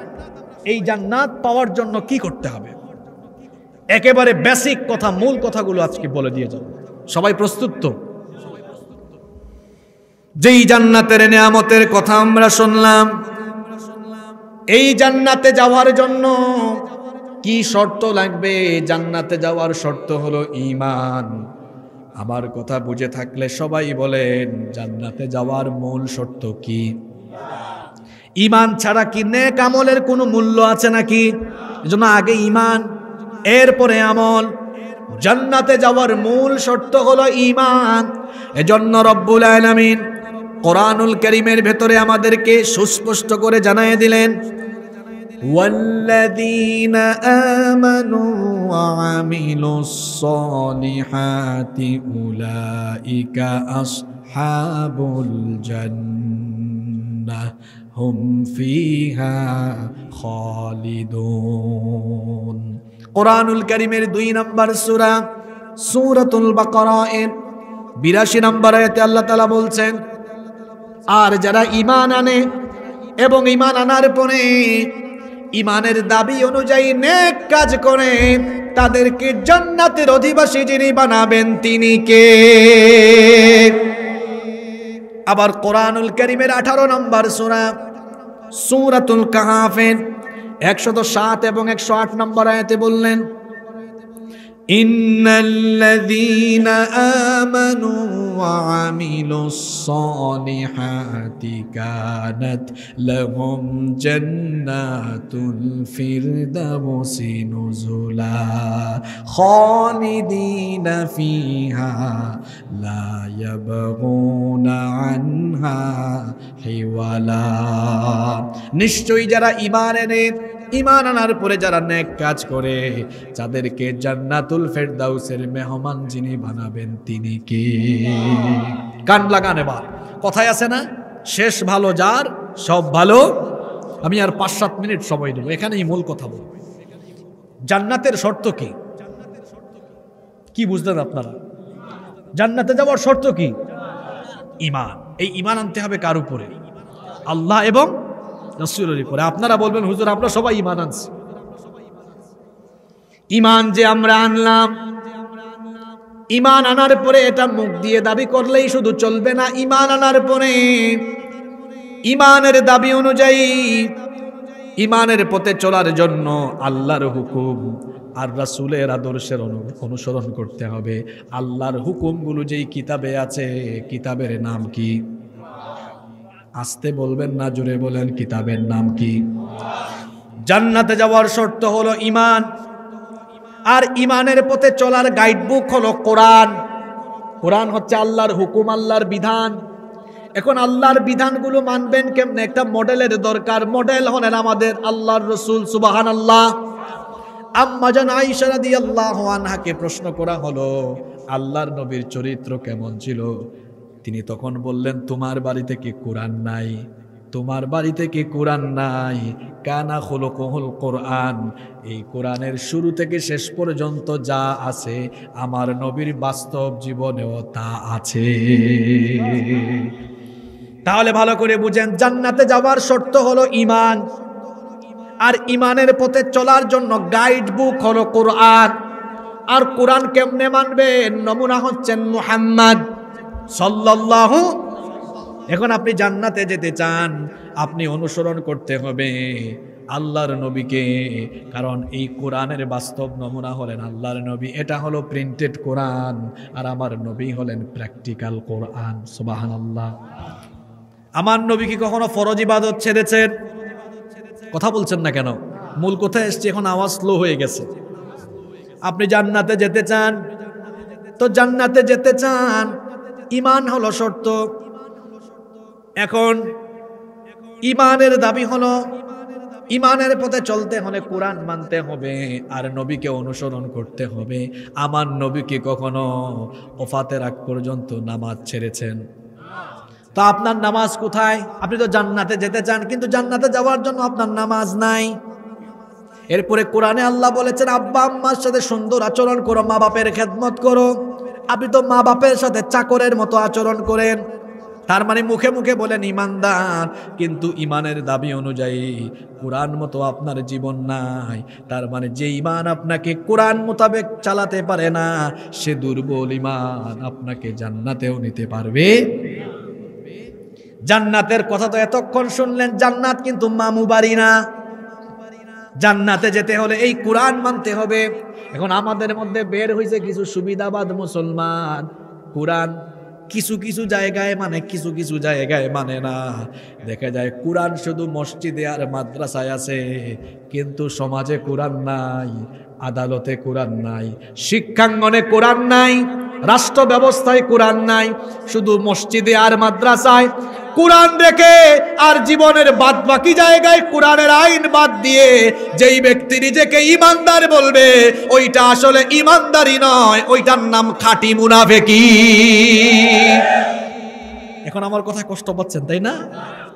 এই জান্নাত পাওয়ার জন্য কি করতে হবে? একেবারে বেসিক কথা, মূল কথাগুলো আজকে বলে দিয়ে যাব। সবাই প্রস্তুত তো? যেই জান্নাতের নেয়ামতের কথা আমরা শুনলাম, এই জান্নাতে যাওয়ার জন্য কি শর্ত লাগবে? জান্নাতে যাওয়ার শর্ত হলো ঈমান। আমার কথা বুঝে থাকলে সবাই বলেন, জান্নাতে যাওয়ার মূল শর্ত কি? ঈমান ছাড়া কি নেক আমলের কোনো মূল্য আছে নাকি? এজন্য আগে ঈমান, এরপরে আমল। জান্নাতে যাওয়ার মূল শর্ত হলো ঈমান। এজন্য রব্বুল আলামিন কোরআনুল কারীমের ভেতরে আমাদেরকে সুস্পষ্ট করে জানিয়ে দিলেন, ওয়াল্লাযীনা আমানু ওয়া আমিলুস সলিহাতি উলাইকা আসহাবুল জান্নাহ হুম ফিহা খালিদুন। কোরআনুল কারীমের 2 নম্বর সূরা সূরাতুল বাকারা এর 82 নম্বর আয়াতে আল্লাহ তাআলা বলছেন, আর যারা ঈমান আনে এবং ঈমান আনার পরে ঈমানের দাবি অনুযায়ী নেক কাজ করে তাদেরকে জান্নাতের অধিবাসী যিনি বানাবেন তিনি কে? আবার কোরআনুল কারীমের 18 নম্বর সূরা সূরাতুল কাহফের 107 এবং 108 নম্বর আয়াতে বললেন, ইন্নাল্লাযীনা আমানু ওয়া আমিলুস সলিহাতি কানাত লাহুম জান্নাতুল ফিরদাউসি নুজুলা খালিদিনা ফিহা লা ইয়াবগুনা আনহা হিওয়ালা। নিশ্চয়ই যারা ঈমান আনার পরে যারা নেক কাজ করে যাদেরকে জান্নাতুল ফেরদাউসের মেহমান যিনি বানাবেন তিনি কে? কান লাগান এবার, কথায় আছে না, শেষ ভালো যার সব ভালো। আমি আর 5-7 মিনিট সময় নেব, এখানেই মূল কথা বলবো। জান্নাতের শর্ত কি? কি বুঝলেন আপনারা? জান্নাতে যাওয়ার শর্ত কি? ঈমান। এই ঈমান আনতে হবে কার উপরে? আল্লাহ এবং রাসূলের উপরে। আপনারা বলবেন, হুজুর আমরা সবাই ঈমান আনছি। ঈমান যে আমরা আনলাম, ঈমান আনার পরে এটা মুখ দিয়ে দাবি করলেই শুধু চলবে না। ঈমান আনার পরে ঈমানের দাবি অনুযায়ী ঈমানের পথে চলার জন্য আল্লাহর হুকুম আর রাসূলের আদর্শের অনুসরণ করতে হবে। আল্লাহর হুকুমগুলো যেই কিতাবে আছে, কিতাবের নাম কি? আসতে বলবেন না, জোরে বলেন, কিতাবের নাম কি? জান্নাতে যাওয়ার শর্ত হলো ঈমান, আর ঈমানের পথে চলার গাইড বুক হলো কোরআন। কোরআন হচ্ছে আল্লাহর হুকুম, আল্লাহর বিধান। এখন আল্লাহর বিধানগুলো মানবেন কেমনে? একটা মডেলের দরকার। মডেল হলেন আমাদের আল্লাহর রাসূল, সুবহানাল্লাহ। আম্মা জান আয়েশা রাদিয়াল্লাহু আনহাকে প্রশ্ন করা হলো, আল্লাহর নবীর চরিত্র কেমন ছিল? তিনি তখন বললেন, তোমার বাড়িতে কি কোরআন নাই? তোমার বাড়িতে কি কোরআন নাই? কানা খুলুকুহুল কোরআন। এই কোরআনের শুরু থেকে শেষ পর্যন্ত যা আছে আমার নবীর বাস্তব জীবনেও তা আছে। তাহলে ভালো করে বুঝেন, জান্নাতে যাওয়ার শর্ত হলো ঈমান, আর ঈমানের পথে চলার জন্য গাইড বুক হলো কোরআন। আর কোরআন কেমনে মানবেন? নমুনা হচ্ছেন মুহাম্মদ সাল্লাল্লাহু। এখন আপনি জান্নাতে যেতে চান, আপনি অনুসরণ করতে হবে আল্লাহর নবীকে, কারণ এই কোরআনের বাস্তব নমুনা হলেন আল্লাহর নবী। এটা হলো প্রিন্টেড কোরআন, আর আমার নবী হলেন প্র্যাকটিক্যাল কোরআন। সুবহানাল্লাহ। আমার নবী কি কখনো ফরজ ইবাদত ছেড়েছেন? কথা বলছেন না কেন? মূল কোথায় এসছে? এখন আওয়াজ স্লো হয়ে গেছে। আপনি জান্নাতে যেতে চান, তো জান্নাতে যেতে চান, ঈমান হলো শর্ত। এখন ঈমানের দাবি হলো, ঈমানের পথে চলতে হলে কোরআন মানতে হবে আর নবীকে অনুসরণ করতে হবে। আমার নবীকে কখনো ওফাতের আগ পর্যন্ত নামাজ ছেড়েছেন? তো আপনার নামাজ কোথায়? আপনি তো জান্নাতে যেতে চান, কিন্তু জান্নাতে যাওয়ার জন্য আপনার নামাজ নাই। এরপরে কোরআনে আল্লাহ বলেছেন, আব্বা আম্মার সাথে সুন্দর আচরণ করো, মা বাপের খেদমত করো। আপনি তো মা বাপের সাথে চাকরের মতো আচরণ করেন। তার মানে মুখে মুখে বলেন ঈমানদার, কিন্তু ঈমানের দাবি অনুযায়ী কোরআন মতো আপনার জীবন নাই। তার মানে যে ঈমান আপনাকে কোরআন মোতাবেক চালাতে পারে না, সে দুর্বল ঈমান, আপনাকে জান্নাতেও নিতে পারবে। জান্নাতের কথা তো এতক্ষণ শুনলেন, জান্নাত কিন্তু মামু বাড়ি না। জান্নাতে যেতে হলে এই কোরআন মানতে হবে। এখন আমাদের মধ্যে বের হয়েছে কিছু সুবিধাবাদ মুসলমান, কোরআন কিছু কিছু জায়গায় মানে, কিছু কিছু জায়গায় মানে না। দেখা যায় কোরআন শুধু মসজিদে আর মাদ্রাসায় আছে, কিন্তু সমাজে কোরআন নাই, আদালতে কোরআন নাই, শিক্ষাঙ্গনে কোরআন নাই, রাষ্ট্র ব্যবস্থায় কোরআন নাই, শুধু মসজিদে আর মাদ্রাসায় কোরআন রেখে আর জীবনের বাদ বাকি জায়গায় কোরআনের আইন বাদ দিয়ে যেই ব্যক্তি নিজেকে ইমানদার বলবে ওইটা আসলে ইমানদারি নয়, ওইটার নাম খাঁটি মুনাফিকি। এখন আমার কথা কষ্ট পাচ্ছেন তাই না?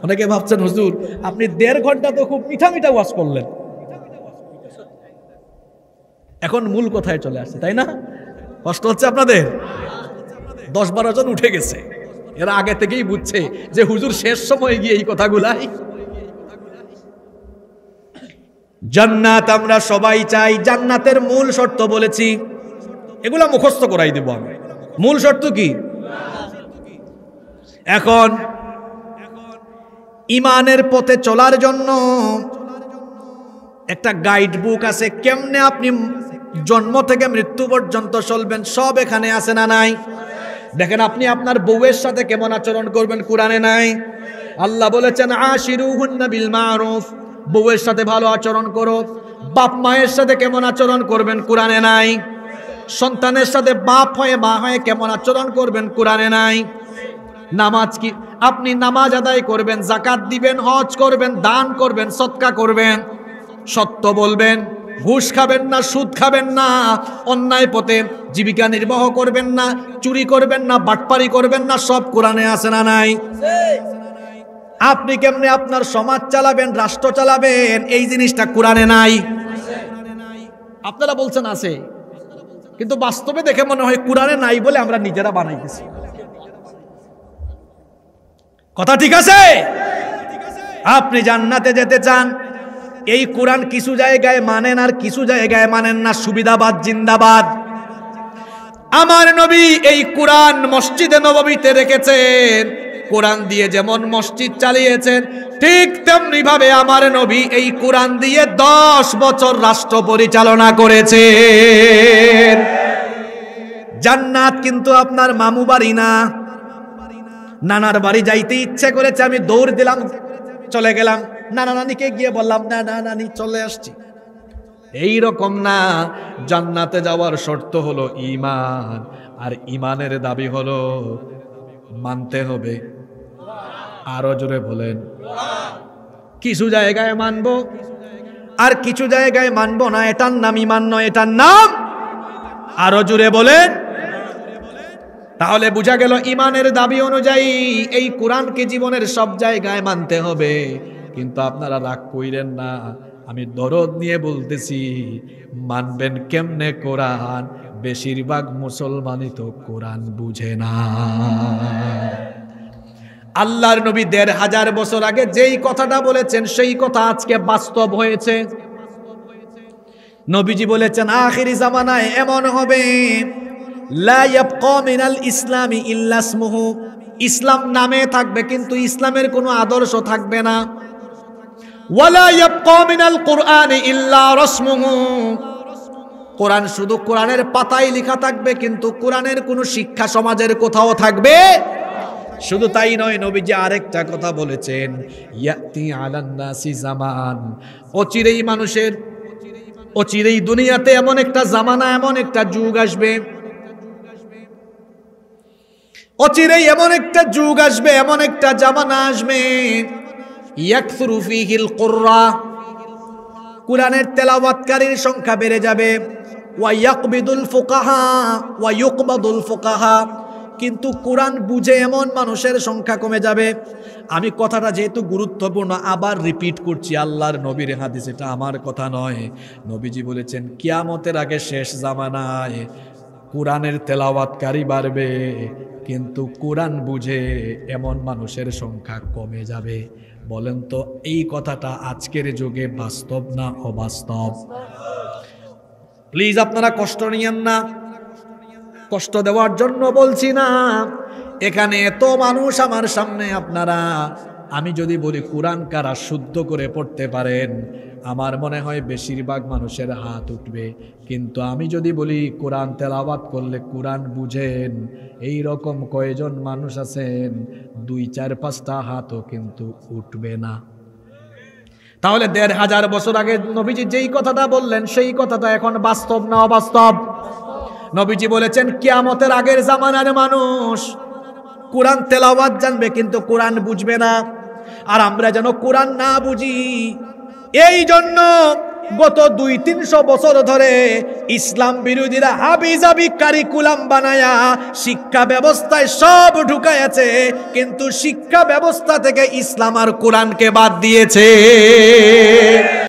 অনেকে ভাবছেন হুজুর আপনি 1.5 ঘন্টা তো খুব মিঠা মিঠা ওয়াজ করলেন, এখন মূল কথায় চলে আসছে তাই না? কষ্ট হচ্ছে আপনাদের? 10-12 জন উঠে গেছে, এরা আগে থেকেই বুঝছে যে হুজুর শেষ সময়ে গিয়ে এই কথাগুলাই। জান্নাত আমরা সবাই চাই, জান্নাতের মূল শর্ত বলেছি, এগুলা মুখস্থ করাই দেব আমি। মূল শর্ত কি? এখন ইমানের পথে চলার জন্য একটা গাইড বুক আছে, কেমনে আপনি জন্ম থেকে মৃত্যু পর্যন্ত চলবেন সব এখানে আছে না নাই? দেখেন আপনি আপনার বউয়ের সাথে কেমন আচরণ করবেন কোরআনে নাই? আল্লাহ বলেছেন আশিরুহুন্না বিল মারুফ, বউয়ের সাথে ভালো আচরণ করো। বাপ মায়ের সাথে কেমন আচরণ করবেন কোরআনে নাই? সন্তানের সাথে বাপ হয়ে মা হয়ে কেমন আচরণ করবেন কোরআনে নাই? নামাজ কি আপনি নামাজ আদায় করবেন, যাকাত দিবেন, হজ করবেন, দান করবেন, সদকা করবেন, সত্য বলবেন, ঘুষ খাবেন না, সুদ খাবেন না, অন্যায় পথে জীবিকা নির্বাহ করবেন না, চুরি করবেন না, বাটপারি করবেন না, সব কোরআনে আছে না নাই? আপনি কেমনে আপনার সমাজ চালাবেন, রাষ্ট্র চালাবেন, এই জিনিসটা কোরআনে নাই। আপনারা বলছেন আছে, কিন্তু বাস্তবে দেখে মনে হয় কোরআনে নাই বলে আমরা নিজেরা বানাইতেছি। কথা ঠিক আছে? আপনি জান্নাতে যেতে চান, এই কোরআন কিছু জায়গায় মানেন আর কিছু জায়গায় মানেন না, সুবিধাবাদ জিন্দাবাদ। আমার নবী এই কোরআন মসজিদে নববীতে রেখেছেন, কোরআন দিয়ে যেমন মসজিদ চালিয়েছেন ঠিক তেমনি ভাবে আমার নবী এই কোরআন দিয়ে 10 বছর রাষ্ট্র পরিচালনা করেছেন। জান্নাত কিন্তু আপনার মামু বাড়ি না, নানার বাড়ি যাইতে ইচ্ছে করেছে, আমি দৌড় দিলাম চলে গেলাম, নানা নানিকে গিয়ে বললাম না না নানি চলে আসছি, এই রকম না। জান্নাতে যাওয়ার শর্ত হলো ঈমান, আর ঈমানের দাবি হলো মানতে হবে। আরো জোরে বলেন। কিছু জায়গায় মানবো আর কিছু জায়গায় মানবো না, এটার নাম ঈমান নয়, এটার নাম আরো জোরে বলেন। তাহলে বোঝা গেল ঈমানের দাবি অনুযায়ী এই কোরআনকে জীবনের সব জায়গায় মানতে হবে। কিন্তু আপনারা রাগ কইরেন না, আমি দরদ নিয়ে বলতেছি, মানবেন কেমনে কোরআন? বেশিরভাগ মুসলমানই তো কোরআন বুঝে না। আল্লাহর নবী 1500 বছর আগে যেই কথাটা বলেছেন সেই কথা আজকে বাস্তব হয়েছে। নবীজি বলেছেন আখিরি জামানায় এমন হবে, লা ইয়াবকা মিনাল ইসলামি ইল্লা ইসমুহু, ইসলাম নামে থাকবে কিন্তু ইসলামের কোনো আদর্শ থাকবে না। ওয়ালা ইয়াবকা মিনাল কুরআনি ইল্লা রাসমুহু, কোরআন শুধু কোরআনের পাতায় লেখা থাকবে কিন্তু কোরআনের কোনো শিক্ষা সমাজের কোথাও থাকবে। শুধু তাই নয়, নবীজি আরেকটা কথা বলেছেন, ইয়াতি আলান নাসি জামান, অচিরেই দুনিয়াতে এমন একটা জামানা, এমন একটা যুগ আসবে, অচিরেই এমন একটা যুগ আসবে, এমন একটা জামানা আসবে, ইয়াকসুরু ফীহিল কুররা, কোরআনের তেলাওয়াতকারীর সংখ্যা বেড়ে যাবে, ওয়া ইয়াকবিদুল ফুকাহা ওয়া ইউকবাদুল ফুকাহা, কিন্তু কোরআন বুঝে এমন মানুষের সংখ্যা কমে যাবে। আমি কথাটা যেহেতু গুরুত্বপূর্ণ আবার রিপিট করছি, আল্লাহর নবীর হাদিস, এটা আমার কথা নয়। নবীজি বলেছেন কিয়ামতের আগে শেষ জামানায় কোরআনের তেলাওয়াতকারী বাড়বে কিন্তু কোরআন বুঝে এমন মানুষের সংখ্যা কমে যাবে। বলেন তো এই কথাটা আজকের যুগে বাস্তব না অবাস্তব? প্লিজ আপনারা কষ্ট নিয়েন না, কষ্ট দেওয়ার জন্য বলছি না। এখানে এত মানুষ আমার সামনে, আপনারা, আমি যদি বলি কোরআন কারা শুদ্ধ করে পড়তে পারেন, আমার মনে হয় বেশিরভাগ মানুষের হাত উঠবে। কিন্তু আমি যদি বলি কোরআন তেলাওয়াত করলে কোরআন বুঝেন, এই রকম কয়জন মানুষ আছেন, 2-4-5টা হাতও কিন্তু উঠবে না। তাহলে 1500 বছর আগে নবীজি যেই কথাটা বললেন সেই কথাটা এখন বাস্তব না অবাস্তব? নবীজি বলেছেন কিয়ামতের আগের জামানার মানুষ কোরআন তেলাওয়াত জানবে কিন্তু কোরআন বুঝবে না। আর আমরা যেন কোরআন না বুঝি, এই জন্য গত 200-300 বছর ধরে ইসলাম বিরোধীরা হাবিজাবি কারিকুলাম বানায়া শিক্ষা ব্যবস্থায় সব ঢুকাইছে, কিন্তু শিক্ষা ব্যবস্থা থেকে ইসলাম আর কোরআনকে বাদ দিয়েছে।